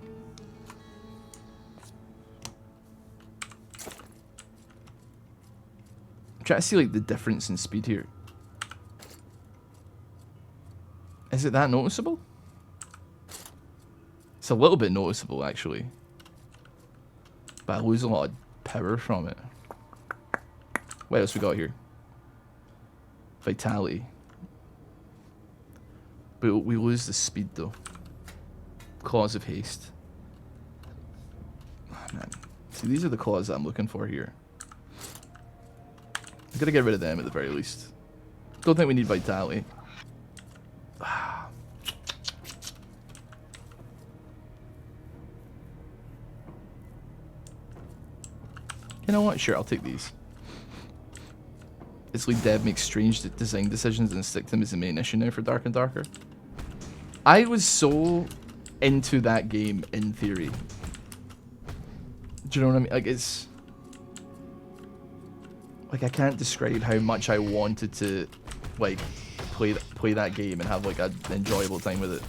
[SPEAKER 1] I'm trying to see like the difference in speed here. Is it that noticeable? It's a little bit noticeable actually. But I lose a lot of power from it. What else we got here? Vitality. But we lose the speed though. Claws of Haste. Oh, man. See, these are the claws that I'm looking for here. I'm gonna get rid of them at the very least. Don't think we need Vitality. You know what? Sure, I'll take these. It's like Dev makes strange design decisions and stick them as the main issue now for Dark and Darker. I was so into that game in theory. Do you know what I mean? Like, it's... Like, I can't describe how much I wanted to, like, play that game and have, like, an enjoyable time with it.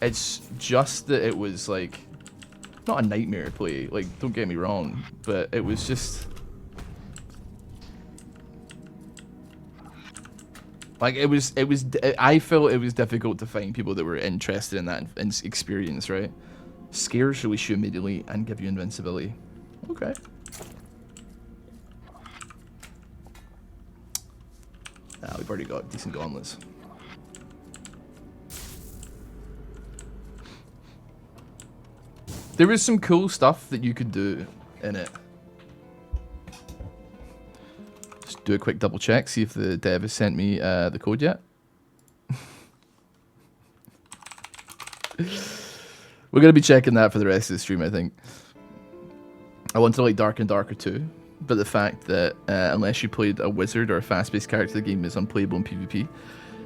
[SPEAKER 1] It's just that it was, like... Not a nightmare to play, like, don't get me wrong, but it was just... Like, I felt it was difficult to find people that were interested in that experience, right? Scares release you immediately and give you invincibility. Okay. Ah, we've already got decent gauntlets. There was some cool stuff that you could do in it. Just do a quick double check, see if the dev has sent me the code yet. We're going to be checking that for the rest of the stream, I think. I want to like Dark and Darker too, but the fact that unless you played a wizard or a fast-paced character, the game is unplayable in PvP.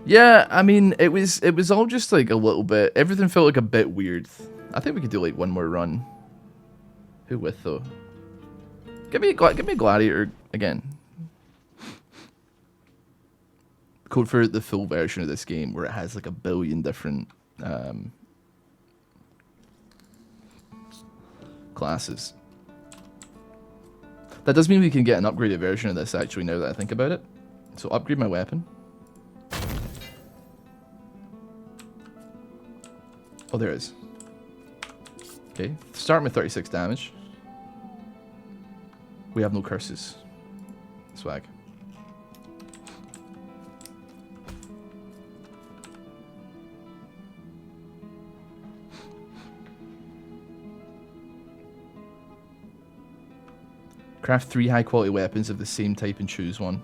[SPEAKER 1] Yeah, I mean, it was all just like a little bit, everything felt like a bit weird. I think we could do like one more run. Who with though? Give me a gladiator again. Code for the full version of this game where it has like a billion different classes. That does mean we can get an upgraded version of this actually now that I think about it. So upgrade my weapon. Oh, there it is. Okay, start with 36 damage. We have no curses. Swag. Craft 3 high quality weapons of the same type and choose one.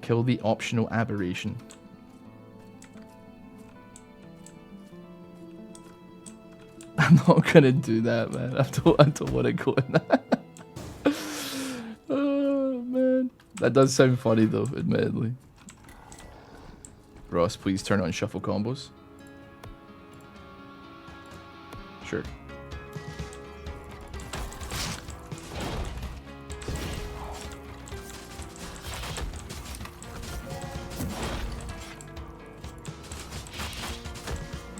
[SPEAKER 1] Kill the optional aberration. I'm not gonna do that, man. I don't want to go in that. Oh man, that does sound funny though, admittedly. Ross, please turn on shuffle combos. Sure.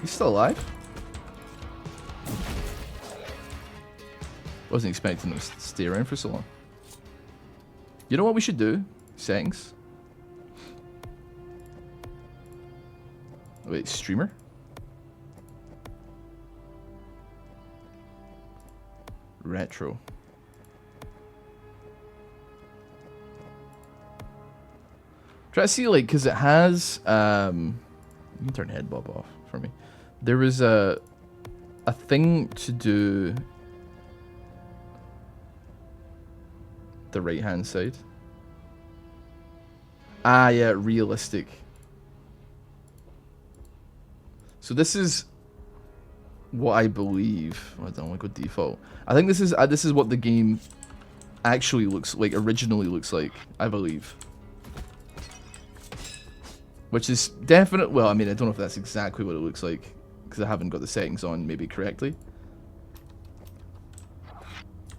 [SPEAKER 1] He's still alive? Wasn't expecting him to stay around for so long. You know what we should do? Settings. Wait, streamer? Retro. Try to see, like, because it has, you can turn head bob off for me. There was a thing to do the right hand side. Ah, yeah, realistic. So this is what I believe. I don't want to go default. I think this is what the game actually looks like, originally looks like, I believe. Which is definite. Well, I mean, I don't know if that's exactly what it looks like because I haven't got the settings on maybe correctly.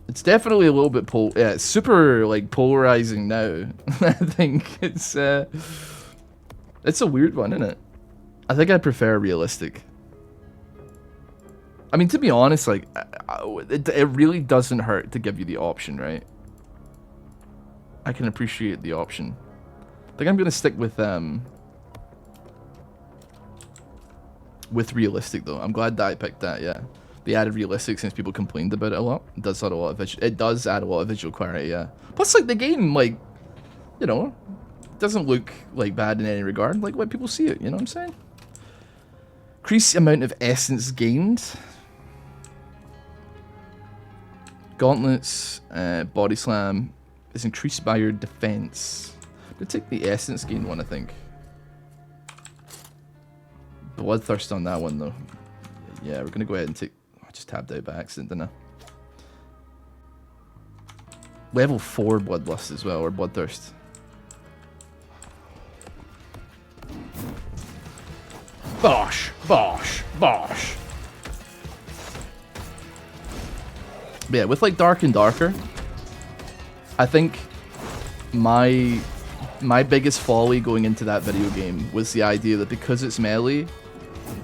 [SPEAKER 1] It's definitely a little bit yeah, it's super like polarizing now. I think it's a weird one, isn't it? I think I prefer realistic. I mean, to be honest, like it really doesn't hurt to give you the option, right? I can appreciate the option. I think I'm gonna stick with realistic though. I'm glad that I picked that. Yeah, they added realistic since people complained about it a lot. It does add a lot of visual clarity. Yeah. Plus, like the game, like, you know, doesn't look like bad in any regard. Like let people see it. You know what I'm saying? Increase amount of essence gained. Gauntlets, body slam is increased by your defense. We'll take the essence gain one, I think. Bloodthirst on that one though. Yeah, we're gonna go ahead and take. I just tabbed out by accident, didn't I? Level 4 bloodlust as well, or bloodthirst. Bosh, bosh, bosh. But yeah, with like Dark and Darker, I think my biggest folly going into that video game was the idea that because it's melee,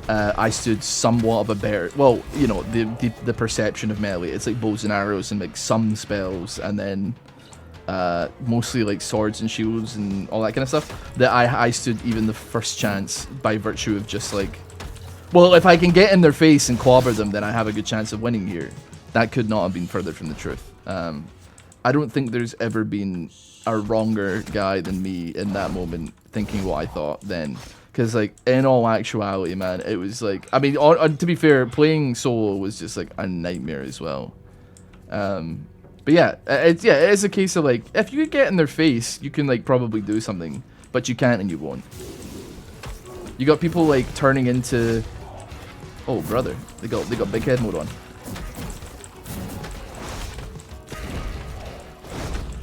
[SPEAKER 1] I stood somewhat of a better, well, you know, the perception of melee. It's like bows and arrows and like some spells, and then mostly like swords and shields and all that kind of stuff. That I stood even the first chance by virtue of just like, well, if I can get in their face and clobber them, then I have a good chance of winning here. That could not have been further from the truth. I don't think there's ever been a wronger guy than me in that moment thinking what I thought then. Because, like, in all actuality, man, it was like... I mean, to be fair, playing solo was just, like, a nightmare as well. But yeah, it is a case of, like, if you get in their face, you can, like, probably do something. But you can't and you won't. You got people, like, turning into... Oh, brother. They got big head mode on.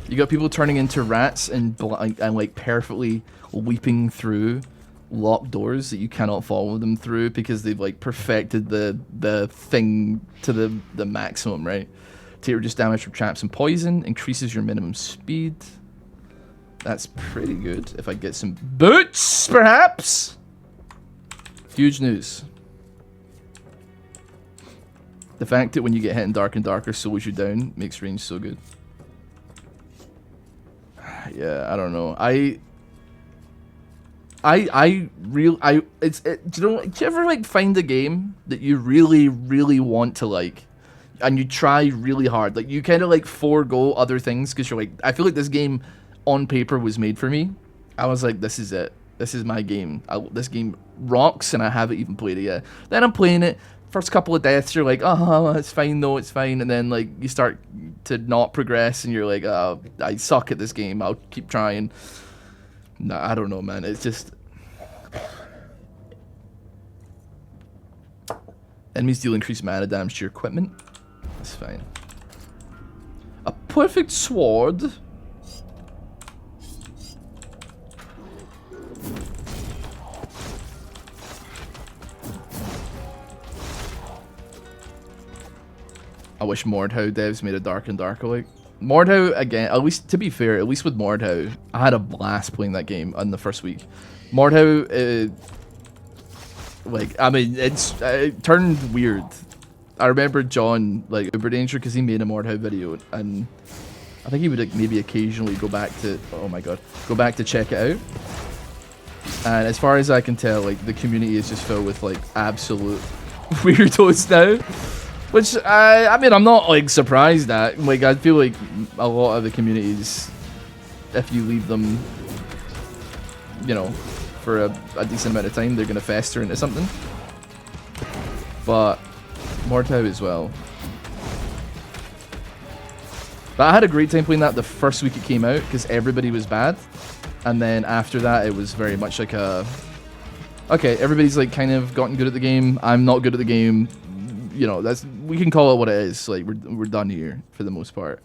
[SPEAKER 1] You got people turning into rats and like perfectly leaping through locked doors that you cannot follow them through because they've like perfected the thing to the maximum, right? Take reduced damage from traps and poison, increases your minimum speed. That's pretty good. If I get some boots, perhaps. Huge news. The fact that when you get hit in Dark and Darker slows you down makes range so good. Yeah, I don't know. Do you ever like find a game that you really want to like, and you try really hard, like you kind of like forego other things because you're like, I feel like this game on paper was made for me. I was like, this is it. This is my game. This game rocks, and I haven't even played it yet. Then I'm playing it. First couple of deaths, you're like, oh, it's fine though, it's fine. And then like you start to not progress, and you're like, oh, I suck at this game. I'll keep trying. No, I don't know, man. It's just enemies deal increased mana damage to your equipment. That's fine. A perfect sword. I wish Mordhau devs made a Dark and Darker like. Mordhau, again, at least, to be fair, at least with Mordhau, I had a blast playing that game in the first week. Mordhau, like, I mean, it turned weird. I remember John, like, Uberdanger, because he made a Mordhau video, and I think he would, like, maybe occasionally go back to, oh my god, go back to check it out. And as far as I can tell, like, the community is just filled with, like, absolute weirdos now. Which, I mean, I'm not, like, surprised at. Like, I feel like a lot of the communities, if you leave them, you know, for a decent amount of time, they're going to fester into something. But Mordhau as well. But I had a great time playing that the first week it came out, because everybody was bad. And then after that, it was very much like a... Okay, everybody's, like, kind of gotten good at the game. I'm not good at the game. you know, we can call it what it is. Like we're done here for the most part.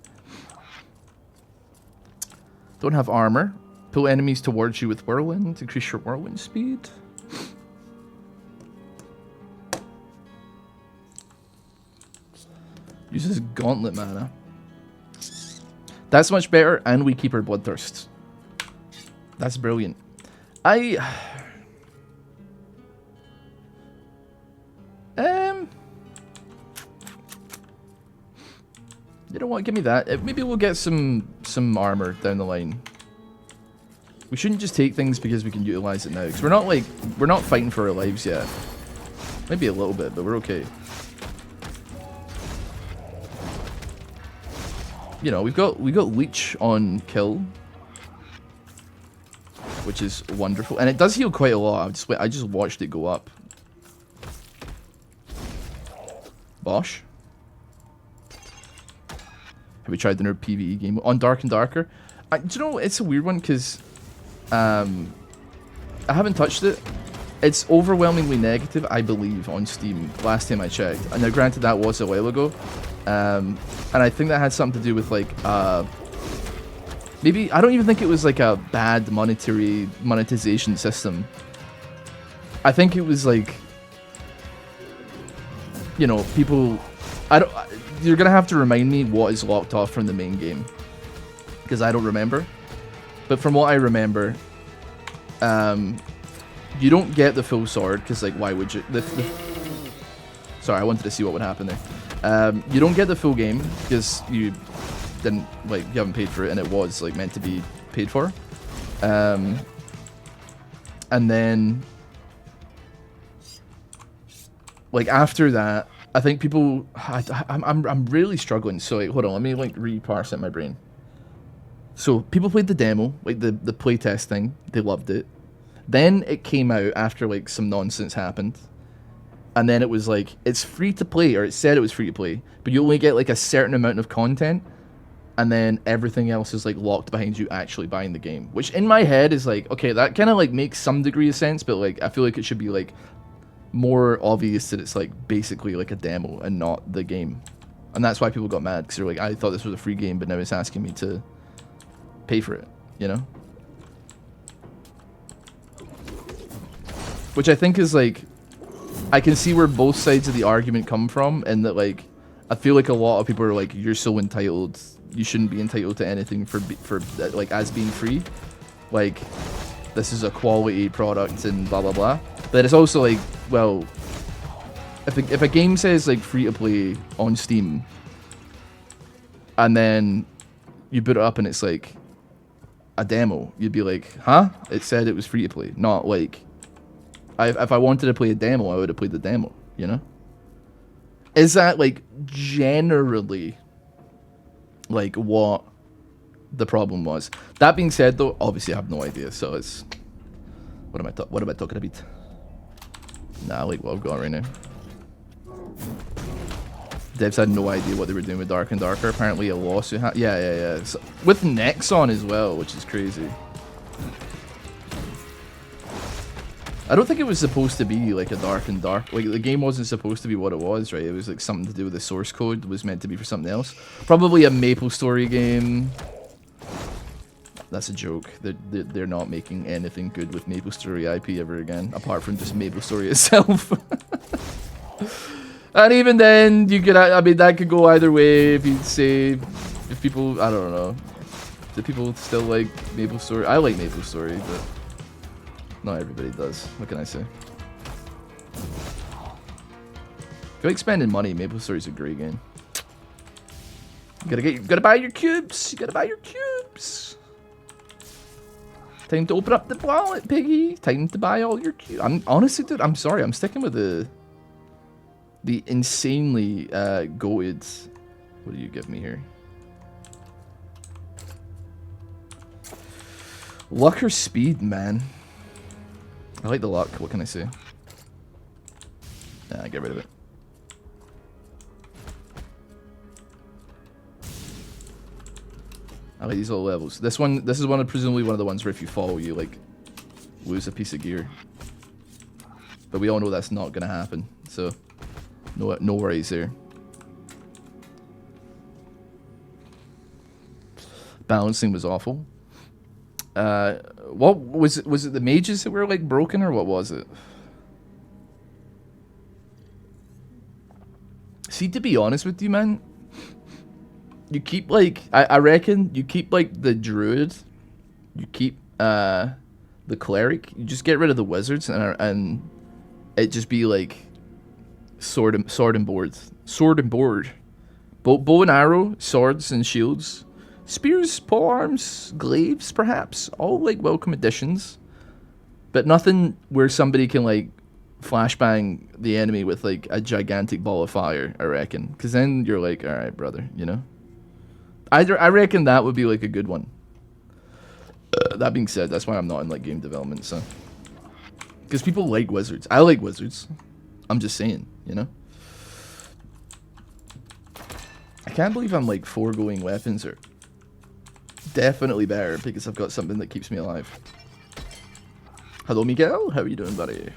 [SPEAKER 1] Don't have armor. Pull enemies towards you with whirlwind. Increase your whirlwind speed. Uses gauntlet mana. That's much better, and we keep our bloodthirst. That's brilliant. You know what? Give me that. Maybe we'll get some armor down the line. We shouldn't just take things because we can utilize it now. Because we're not fighting for our lives yet. Maybe a little bit, but we're okay. You know, we got leech on kill, which is wonderful, and it does heal quite a lot. I just watched it go up. Bosh. Have we tried the nerd PvE game on Dark and Darker? Do you know, it's a weird one because I haven't touched it. It's overwhelmingly negative, I believe, on Steam. Last time I checked. And now, granted, that was a while ago, and I think that had something to do with like maybe I don't even think it was like a bad monetization system. I think it was like, you know, people. You're gonna have to remind me what is locked off from the main game, because I don't remember. But from what I remember, you don't get the full sword because, like, why would you? Sorry, I wanted to see what would happen there. You don't get the full game because you didn't, like, you haven't paid for it, and it was like meant to be paid for. And then, like, after that, I think people, I'm really struggling. So like, hold on, let me like reparse it in my brain. So people played the demo, like the playtest thing. They loved it. Then it came out after like some nonsense happened, and then it was like it's free to play, or it said it was free to play, but you only get like a certain amount of content, and then everything else is like locked behind you actually buying the game. Which in my head is like, okay, that kind of like makes some degree of sense, but like I feel like it should be like more obvious that it's like basically like a demo and not the game. And that's why people got mad, because they're like, I thought this was a free game, but now it's asking me to pay for it, you know? Which I think is like, I can see where both sides of the argument come from, and that like, I feel like a lot of people are like, you're so entitled, you shouldn't be entitled to anything for like as being free. Like, this is a quality product and blah blah blah. But it's also like, well, if a game says like free to play on Steam, and then you boot it up and it's like a demo, you'd be like, huh? It said it was free to play, not like, if I wanted to play a demo, I would have played the demo, you know? Is that like generally like what the problem was? That being said, though, obviously I have no idea. So it's what am I talking about? Nah, like what I've got right now. Devs had no idea what they were doing with Dark and Darker. Apparently a lawsuit. Yeah. So, with Nexon as well, which is crazy. I don't think it was supposed to be like a Dark and Dark. Like, the game wasn't supposed to be what it was, right? It was like something to do with the source code. It was meant to be for something else. Probably a MapleStory game. That's a joke. They're not making anything good with MapleStory IP ever again, apart from just MapleStory itself. And even then, you could, I mean, that could go either way. If you'd say, if people, I don't know. Do people still like MapleStory? I like MapleStory, but not everybody does. What can I say? If you like spending money, MapleStory's a great game. You gotta buy your cubes. You gotta buy your cubes. Time to open up the wallet, piggy. Time to buy all your cubes. Honestly, dude, I'm sorry. I'm sticking with the insanely goated. What do you give me here? Luck or speed, man? I like the luck. What can I say? Nah, get rid of it. I like these little levels. This is presumably one of the ones where if you fall, you like lose a piece of gear. But we all know that's not gonna happen. So No worries there. Balancing was awful. What was it? Was it the mages that were like broken, or what was it? See, to be honest with you, man, you keep like I reckon you keep like the druid, you keep the cleric, you just get rid of the wizards, and it just be like sword and board, bow and arrow, swords and shields, spears, polearms, glaives, perhaps, all like welcome additions, but nothing where somebody can like flashbang the enemy with like a gigantic ball of fire, I reckon, because then you're like, all right, brother, you know. I reckon that would be like a good one. That being said, that's why I'm not in like game development, so because people like wizards. I like wizards. I'm just saying, you know. I can't believe I'm like foregoing weapons are definitely better because I've got something that keeps me alive. Hello, Miguel. How are you doing, buddy?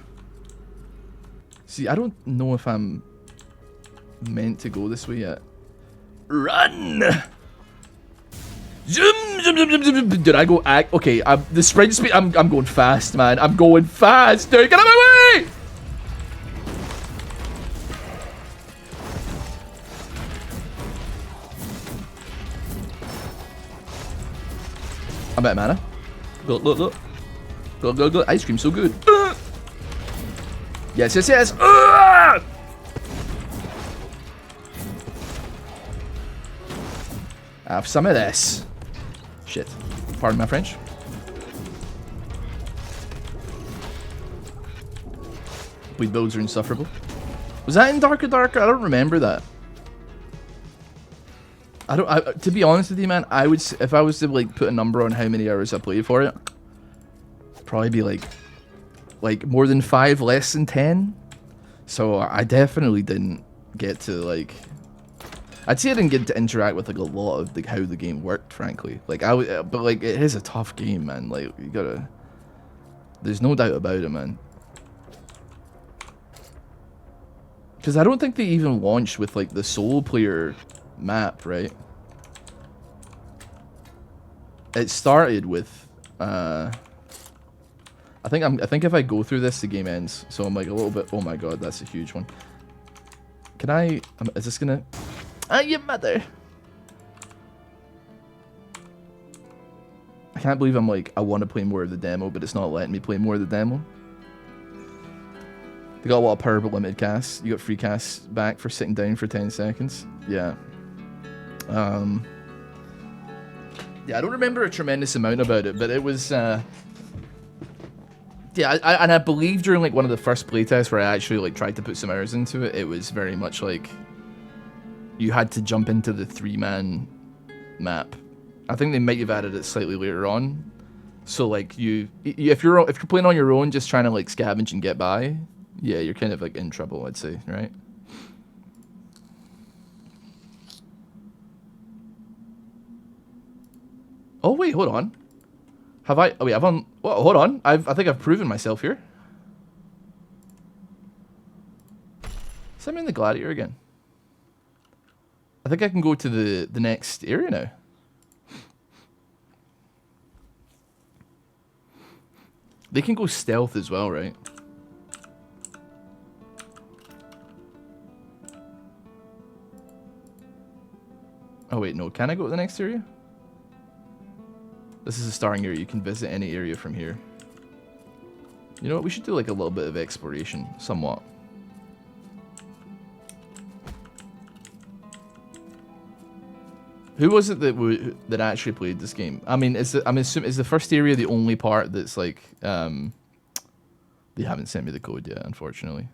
[SPEAKER 1] See, I don't know if I'm meant to go this way yet. Run! Zoom, zoom, zoom, zoom, zoom. Did I go act? Okay, the sprint speed. I'm going fast, man. I'm going fast, dude. Get out of my way! I'm at mana. Look, look, look. Go, go, go. Ice cream so good. Yes, yes, yes. Have some of this. Shit. Pardon my French. Bleed builds are insufferable. Was that in Darker Darker? I don't remember that. To be honest with you, man, I would, if I was to like put a number on how many hours I played for it, probably be like more than 5, less than 10. So I definitely didn't get to like, I'd say I didn't get to interact with like a lot of like how the game worked, frankly. Like but like it is a tough game, man. Like you gotta, there's no doubt about it, man. Because I don't think they even launched with like the solo player map, right? It started with I think if I go through this, the game ends. So I'm like a little bit. Oh my god, that's a huge one. Can I? Is this gonna? Ah, your mother! I can't believe I'm like, I want to play more of the demo, but it's not letting me play more of the demo. They got a lot of power but limited casts. You got free casts back for sitting down for 10 seconds. Yeah. Yeah, I don't remember a tremendous amount about it, but it was, yeah, I believe during like one of the first playtests where I actually like tried to put some hours into it, it was very much like you had to jump into the 3-man map. I think they might have added it slightly later on. So like if you're playing on your own, just trying to like scavenge and get by, yeah, you're kind of like in trouble, I'd say, right? Oh wait, hold on. Have I? Oh wait, well, hold on. I think I've proven myself here. Send me in the Gladiator again. I think I can go to the next area now. They can go stealth as well, right? Oh wait, no. Can I go to the next area? This is a starring area. You can visit any area from here. You know what? We should do like a little bit of exploration, somewhat. Who was it that actually played this game? I mean, is the first area the only part that's like they haven't sent me the code yet, unfortunately.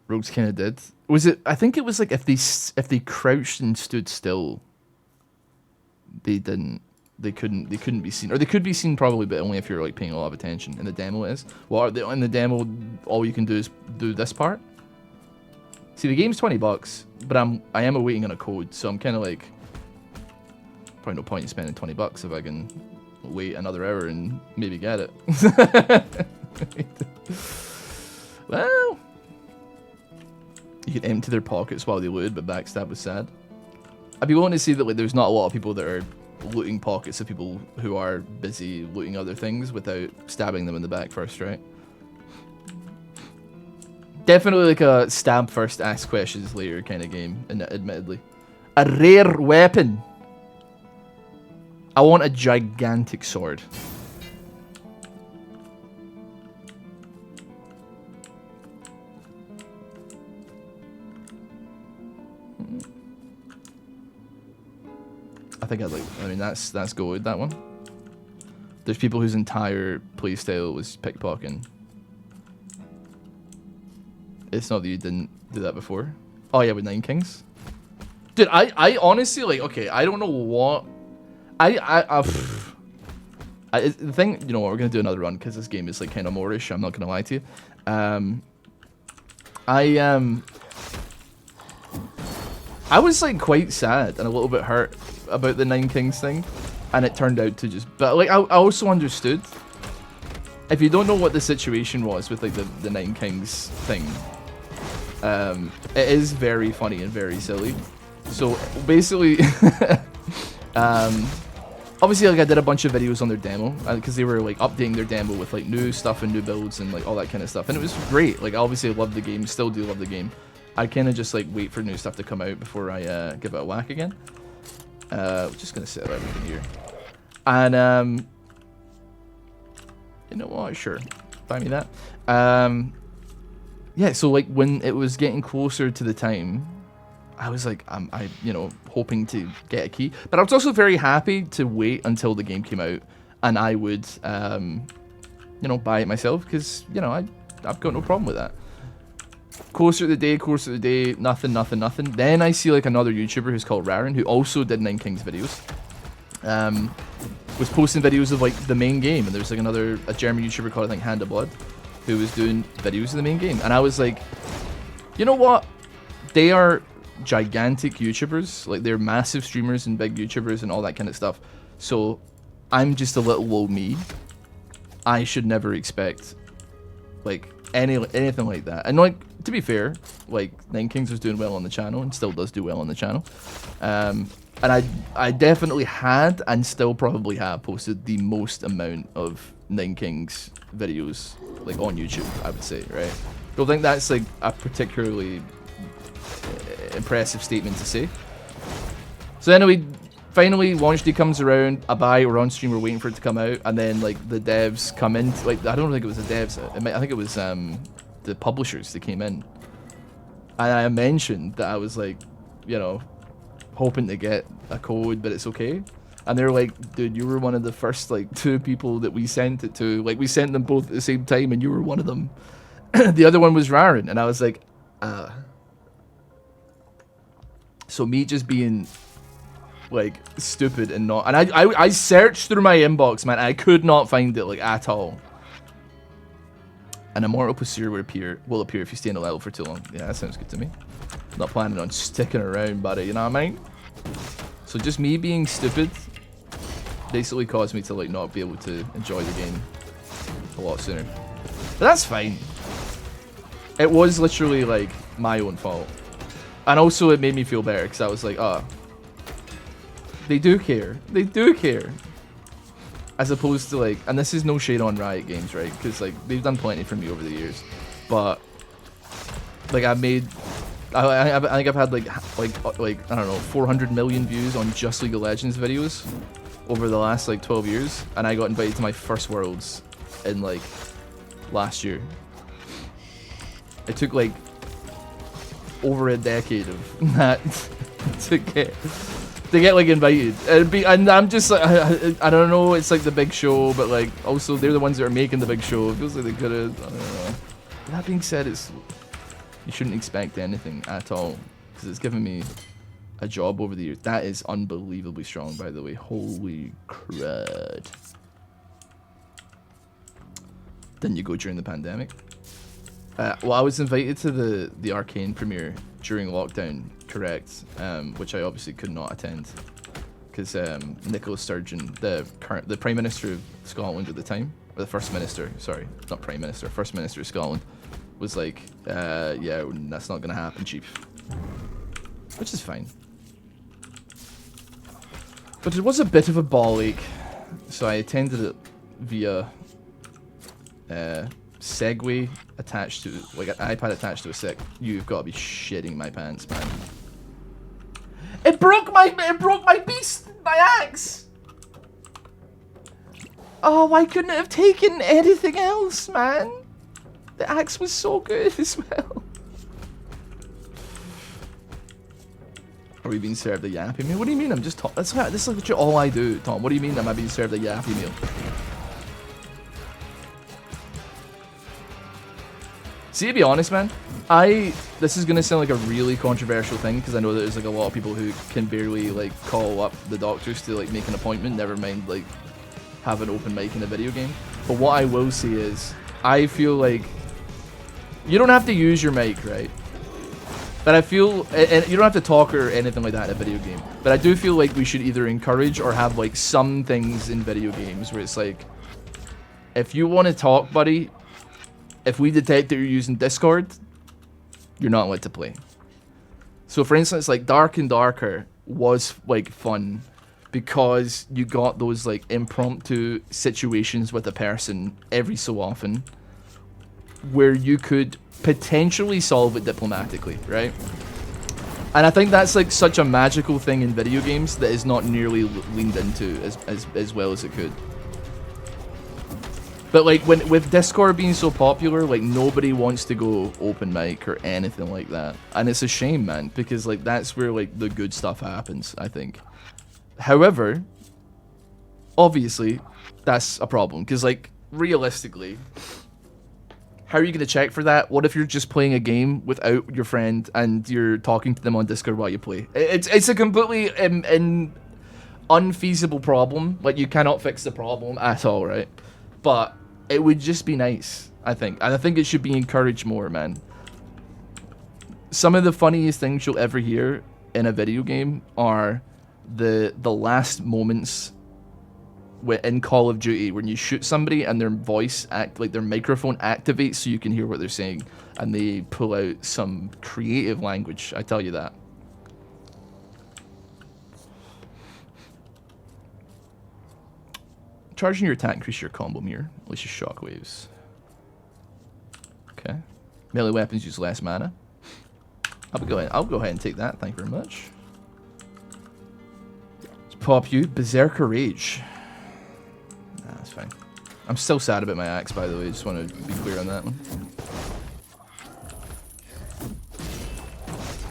[SPEAKER 1] Rogues kind of did. Was it? I think it was like if they crouched and stood still, they couldn't be seen, or they could be seen probably, but only if you're like paying a lot of attention. In the demo, it is. Well, in the demo, all you can do is do this part. See, the game's $20, but I am awaiting on a code, so I'm kind of like, probably no point in spending $20 if I can wait another hour and maybe get it. Well, You can empty their pockets while they loot, but backstab was sad. I'd be willing to see that like there's not a lot of people that are looting pockets of people who are busy looting other things without stabbing them in the back first, right? Definitely like a stab first, ask questions later kind of game, admittedly. A rare weapon. I want a gigantic sword. I think I'd like, I mean, that's good, that one. There's people whose entire playstyle was pickpocketing. It's not that you didn't do that before. Oh yeah, with Nine Kings. Dude, I honestly, like, okay, I don't know what... the thing, you know what, we're going to do another run, because this game is, like, kind of more-ish, I'm not going to lie to you. I was, like, quite sad and a little bit hurt about the Nine Kings thing, and it turned out to just... But, like, I also understood, if you don't know what the situation was with, like, the Nine Kings thing, it is very funny and very silly. So, basically, obviously, like, I did a bunch of videos on their demo, because they were, like, updating their demo with, like, new stuff and new builds and, like, all that kind of stuff, and it was great. Like, obviously, I love the game, still do love the game. I kind of just, like, wait for new stuff to come out before I give it a whack again. Just gonna set everything here. And, you know what? Sure. Buy me that. Yeah, so, like, when it was getting closer to the time, I was like, you know, hoping to get a key. But I was also very happy to wait until the game came out, and I would, you know, buy it myself, because, you know, I've got no problem with that. Closer to the day, nothing. Then I see, like, another YouTuber who's called Raren, who also did Nine Kings videos. Was posting videos of, like, the main game, and there's, like, a German YouTuber called, I think, Hand of Blood, who was doing videos of the main game. And I was like, you know what? They are gigantic YouTubers. Like, they're massive streamers and big YouTubers and all that kind of stuff. So, I'm just a little old me. I should never expect, like, anything like that. And, like, to be fair, like, Nine Kings was doing well on the channel and still does do well on the channel. And I definitely had and still probably have posted the most amount of Nine Kings videos, like, on YouTube, I would say, right? Don't think that's, like, a particularly impressive statement to say. So anyway, finally, launch day comes around, I buy, we're on stream, we're waiting for it to come out, and then, like, the devs come in, like, I don't think it was the devs, I think it was, the publishers that came in. And I mentioned that I was, like, you know, hoping to get a code, but it's okay. And they're like, dude, you were one of the first, like, 2 people that we sent it to. Like, we sent them both at the same time, and you were one of them. The other one was Raren, and I was like, So me just being, like, stupid and not... And I searched through my inbox, man, and I could not find it, like, at all. An immortal pursuer will appear if you stay in a level for too long. Yeah, that sounds good to me. Not planning on sticking around, buddy, you know what I mean? So just me being stupid basically caused me to, like, not be able to enjoy the game a lot sooner. But that's fine. It was literally, like, my own fault. And also it made me feel better, because I was like, oh, they do care. They do care. As opposed to, like, and this is no shade on Riot Games, right? Because, like, they've done plenty for me over the years. But, like, I think I've had, like, I don't know, 400 million views on just League of Legends videos over the last, like, 12 years. And I got invited to my first Worlds in, like, last year. It took, like, over a decade of that to get like invited. And I'm just like, I don't know, it's like the big show, but, like, also they're the ones that are making the big show. It feels like they could have, I don't know. That being said, you shouldn't expect anything at all, because it's given me a job over the years. That is unbelievably strong, by the way. Holy crud. Didn't you go during the pandemic? Well, I was invited to the Arcane premiere during lockdown, correct, which I obviously could not attend, because Nicola Sturgeon, the Prime Minister of Scotland at the time, or the First Minister, sorry, not Prime Minister, First Minister of Scotland, was like, yeah, that's not gonna happen, Chief. Which is fine. But it was a bit of a ball ache, so I attended it via Segway attached to, like an iPad attached to a Seg. You've got to be shitting my pants, man. It broke my beast, my axe. Oh, I couldn't have taken anything else, man. The axe was so good as well. Are we being served a yappy meal? What do you mean? I'm just talking. This is literally all I do, Tom. What do you mean? Am I being served a yappy meal? See, to be honest, man, this is gonna sound like a really controversial thing because I know that there's like a lot of people who can barely like call up the doctors to like make an appointment. Never mind like have an open mic in a video game. But what I will say is, I feel like you don't have to use your mic, right? But I feel, and you don't have to talk or anything like that in a video game. But I do feel like we should either encourage or have like some things in video games where it's like, if you want to talk, buddy, if we detect that you're using Discord, you're not allowed to play. So for instance, like Dark and Darker was like fun because you got those like impromptu situations with a person every so often where you could potentially solve it diplomatically, right? And I think that's like such a magical thing in video games that is not nearly leaned into as well as it could. But like with Discord being so popular, like nobody wants to go open mic or anything like that. And it's a shame, man, because like that's where like the good stuff happens, I think. However, obviously, that's a problem because like realistically, how are you going to check for that? What if you're just playing a game without your friend and you're talking to them on Discord while you play? It's a completely unfeasible problem. Like, you cannot fix the problem at all, right? But it would just be nice, I think. And I think it should be encouraged more, man. Some of the funniest things you'll ever hear in a video game are the last moments in Call of Duty when you shoot somebody and their voice their microphone activates so you can hear what they're saying and they pull out some creative language, I tell you that. Charging your attack increases your combo mirror, releases shockwaves. Okay. Melee weapons use less mana. I'll go ahead and take that, thank you very much. Let's pop you Berserker Rage. That's fine. I'm still sad about my axe, by the way. Just want to be clear on that one.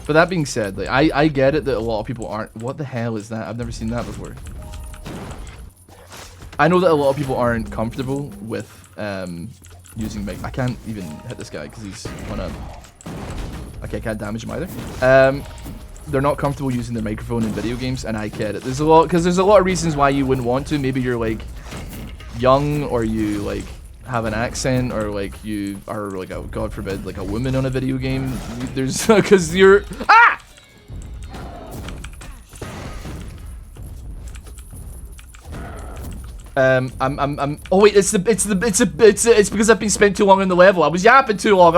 [SPEAKER 1] But that being said, like I get it that a lot of people aren't. What the hell is that? I've never seen that before. I know that a lot of people aren't comfortable with using mic. I can't even hit this guy because he's on a. Okay, I can't damage him either. They're not comfortable using their microphone in video games, and I get it. There's a lot of reasons why you wouldn't want to. Maybe you're like young, or you like have an accent, or like you are like a, God forbid, like a woman on a video game. There's because you're oh wait, it's because I've been spent too long on the level. I was yapping too long.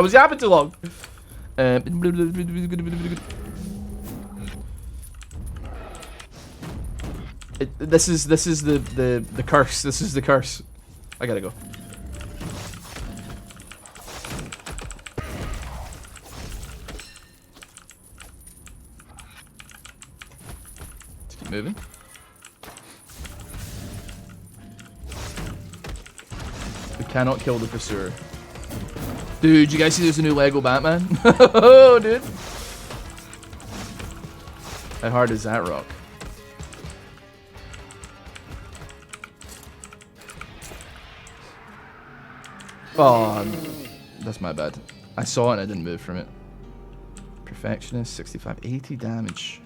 [SPEAKER 1] This is the curse. This is the curse. I gotta go. Let's keep moving. We cannot kill the pursuer. Dude, you guys see there's a new Lego Batman? Oh, dude. How hard is that rock? Oh, that's my bad. I saw it and I didn't move from it. Perfectionist, 65, 80 damage.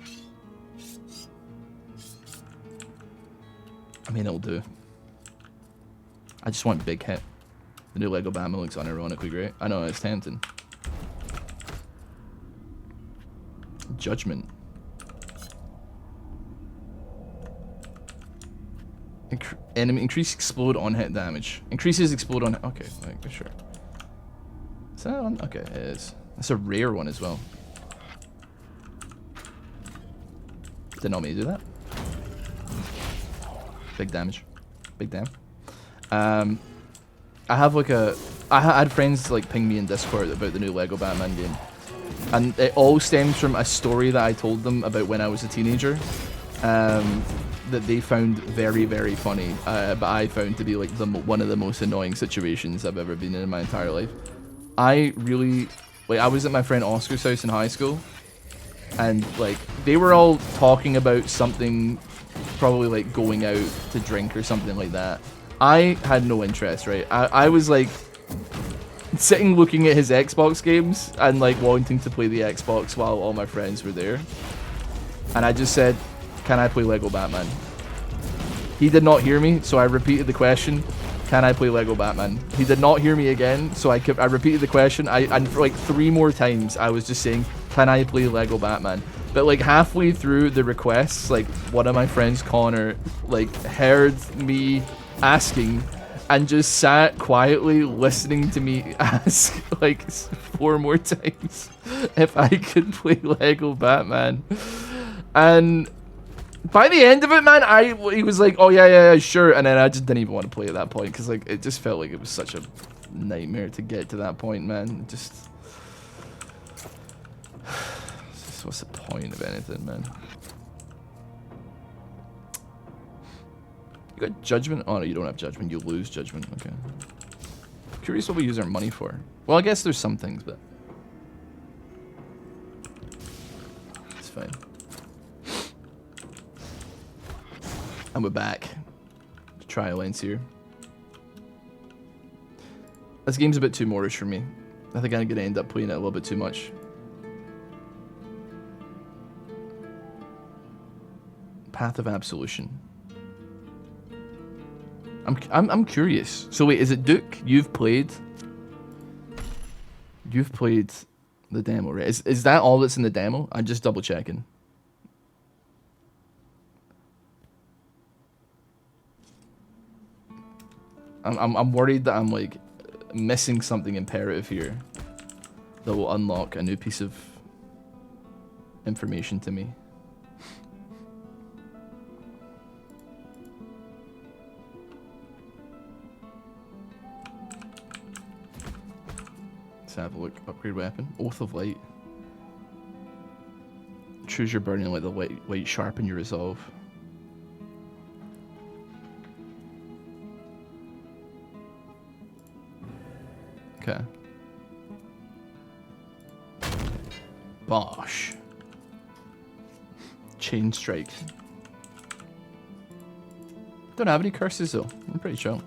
[SPEAKER 1] I mean, it'll do. I just want big hit. The new Lego Batman looks unironically great. I know, it's tempting. Judgment. Enemy increase explode on hit damage. Increases explode on hit. Okay, like, sure. Is that one? Okay, it is. It's a rare one as well. Didn't know me to do that. Big damage. Big damn. I have like I had friends like ping me in Discord about the new Lego Batman game. And it all stems from a story that I told them about when I was a teenager. That they found very, very funny. But I found to be like one of the most annoying situations I've ever been in my entire life. I was at my friend Oscar's house in high school. And like, they were all talking about something, probably like going out to drink or something like that. I had no interest, right? I was like sitting looking at his Xbox games and like wanting to play the Xbox while all my friends were there. And I just said, can I play Lego Batman? He did not hear me, so I repeated the question, can I play Lego Batman? He did not hear me again, so I repeated the question. And for like 3 more times, I was just saying, can I play Lego Batman? But like halfway through the requests, like one of my friends, Connor, like heard me asking and just sat quietly listening to me ask like 4 more times if I could play Lego Batman. And by the end of it, man, he was like, oh yeah, sure. And then I just didn't even want to play at that point because like it just felt like it was such a nightmare to get to that point, man. Just what's the point of anything, man? You got judgment? Oh no, you don't have judgment. You lose judgment. Okay. Curious what we use our money for. Well, I guess there's some things, but it's fine. And we're back. Trial lanes here. This game's a bit too Moorish for me. I think I'm gonna end up playing it a little bit too much. Path of Absolution. I'm curious. So wait, is it Duke? You've played the demo, right? Is that all that's in the demo? I'm just double checking. I'm worried that I'm like missing something imperative here that will unlock a new piece of information to me. Let's have a look. Upgrade weapon. Oath of Light. Choose your burning light. The light sharpen your resolve. Okay. Bosh. Chain strike. Don't have any curses though. I'm pretty chill.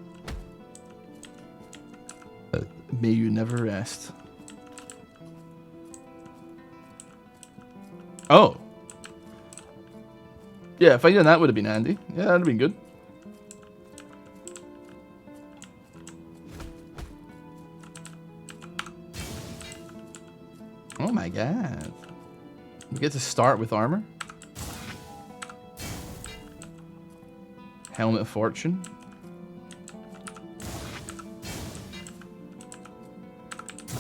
[SPEAKER 1] May you never rest. Oh. Yeah, finding that would have been handy. Yeah, that'd have been good. Oh my god. You get to start with armor. Helmet of Fortune.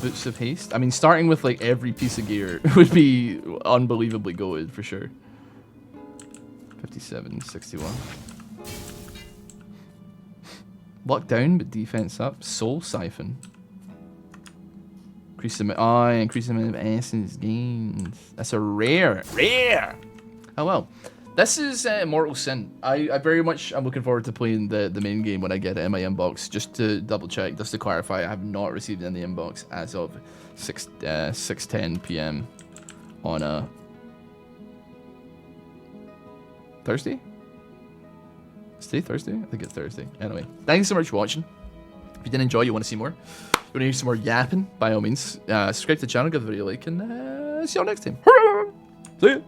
[SPEAKER 1] Boots of Haste. I mean, starting with like every piece of gear would be unbelievably goated for sure. 57, 61. Luck down, but defense up. Soul Siphon. Increase the amount of essence gained. That's a rare. Rare! Oh well. This is Mortal Sin. I very much am looking forward to playing the main game when I get it in my inbox. Just to double check, just to clarify, I have not received it in the inbox as of 6:10 p.m. on a Thursday? Is today Thursday? I think it's Thursday. Anyway, thanks so much for watching. If you did enjoy, you want to see more, you want to hear some more yapping, by all means, subscribe to the channel, give the video a like, and see you all next time. See ya!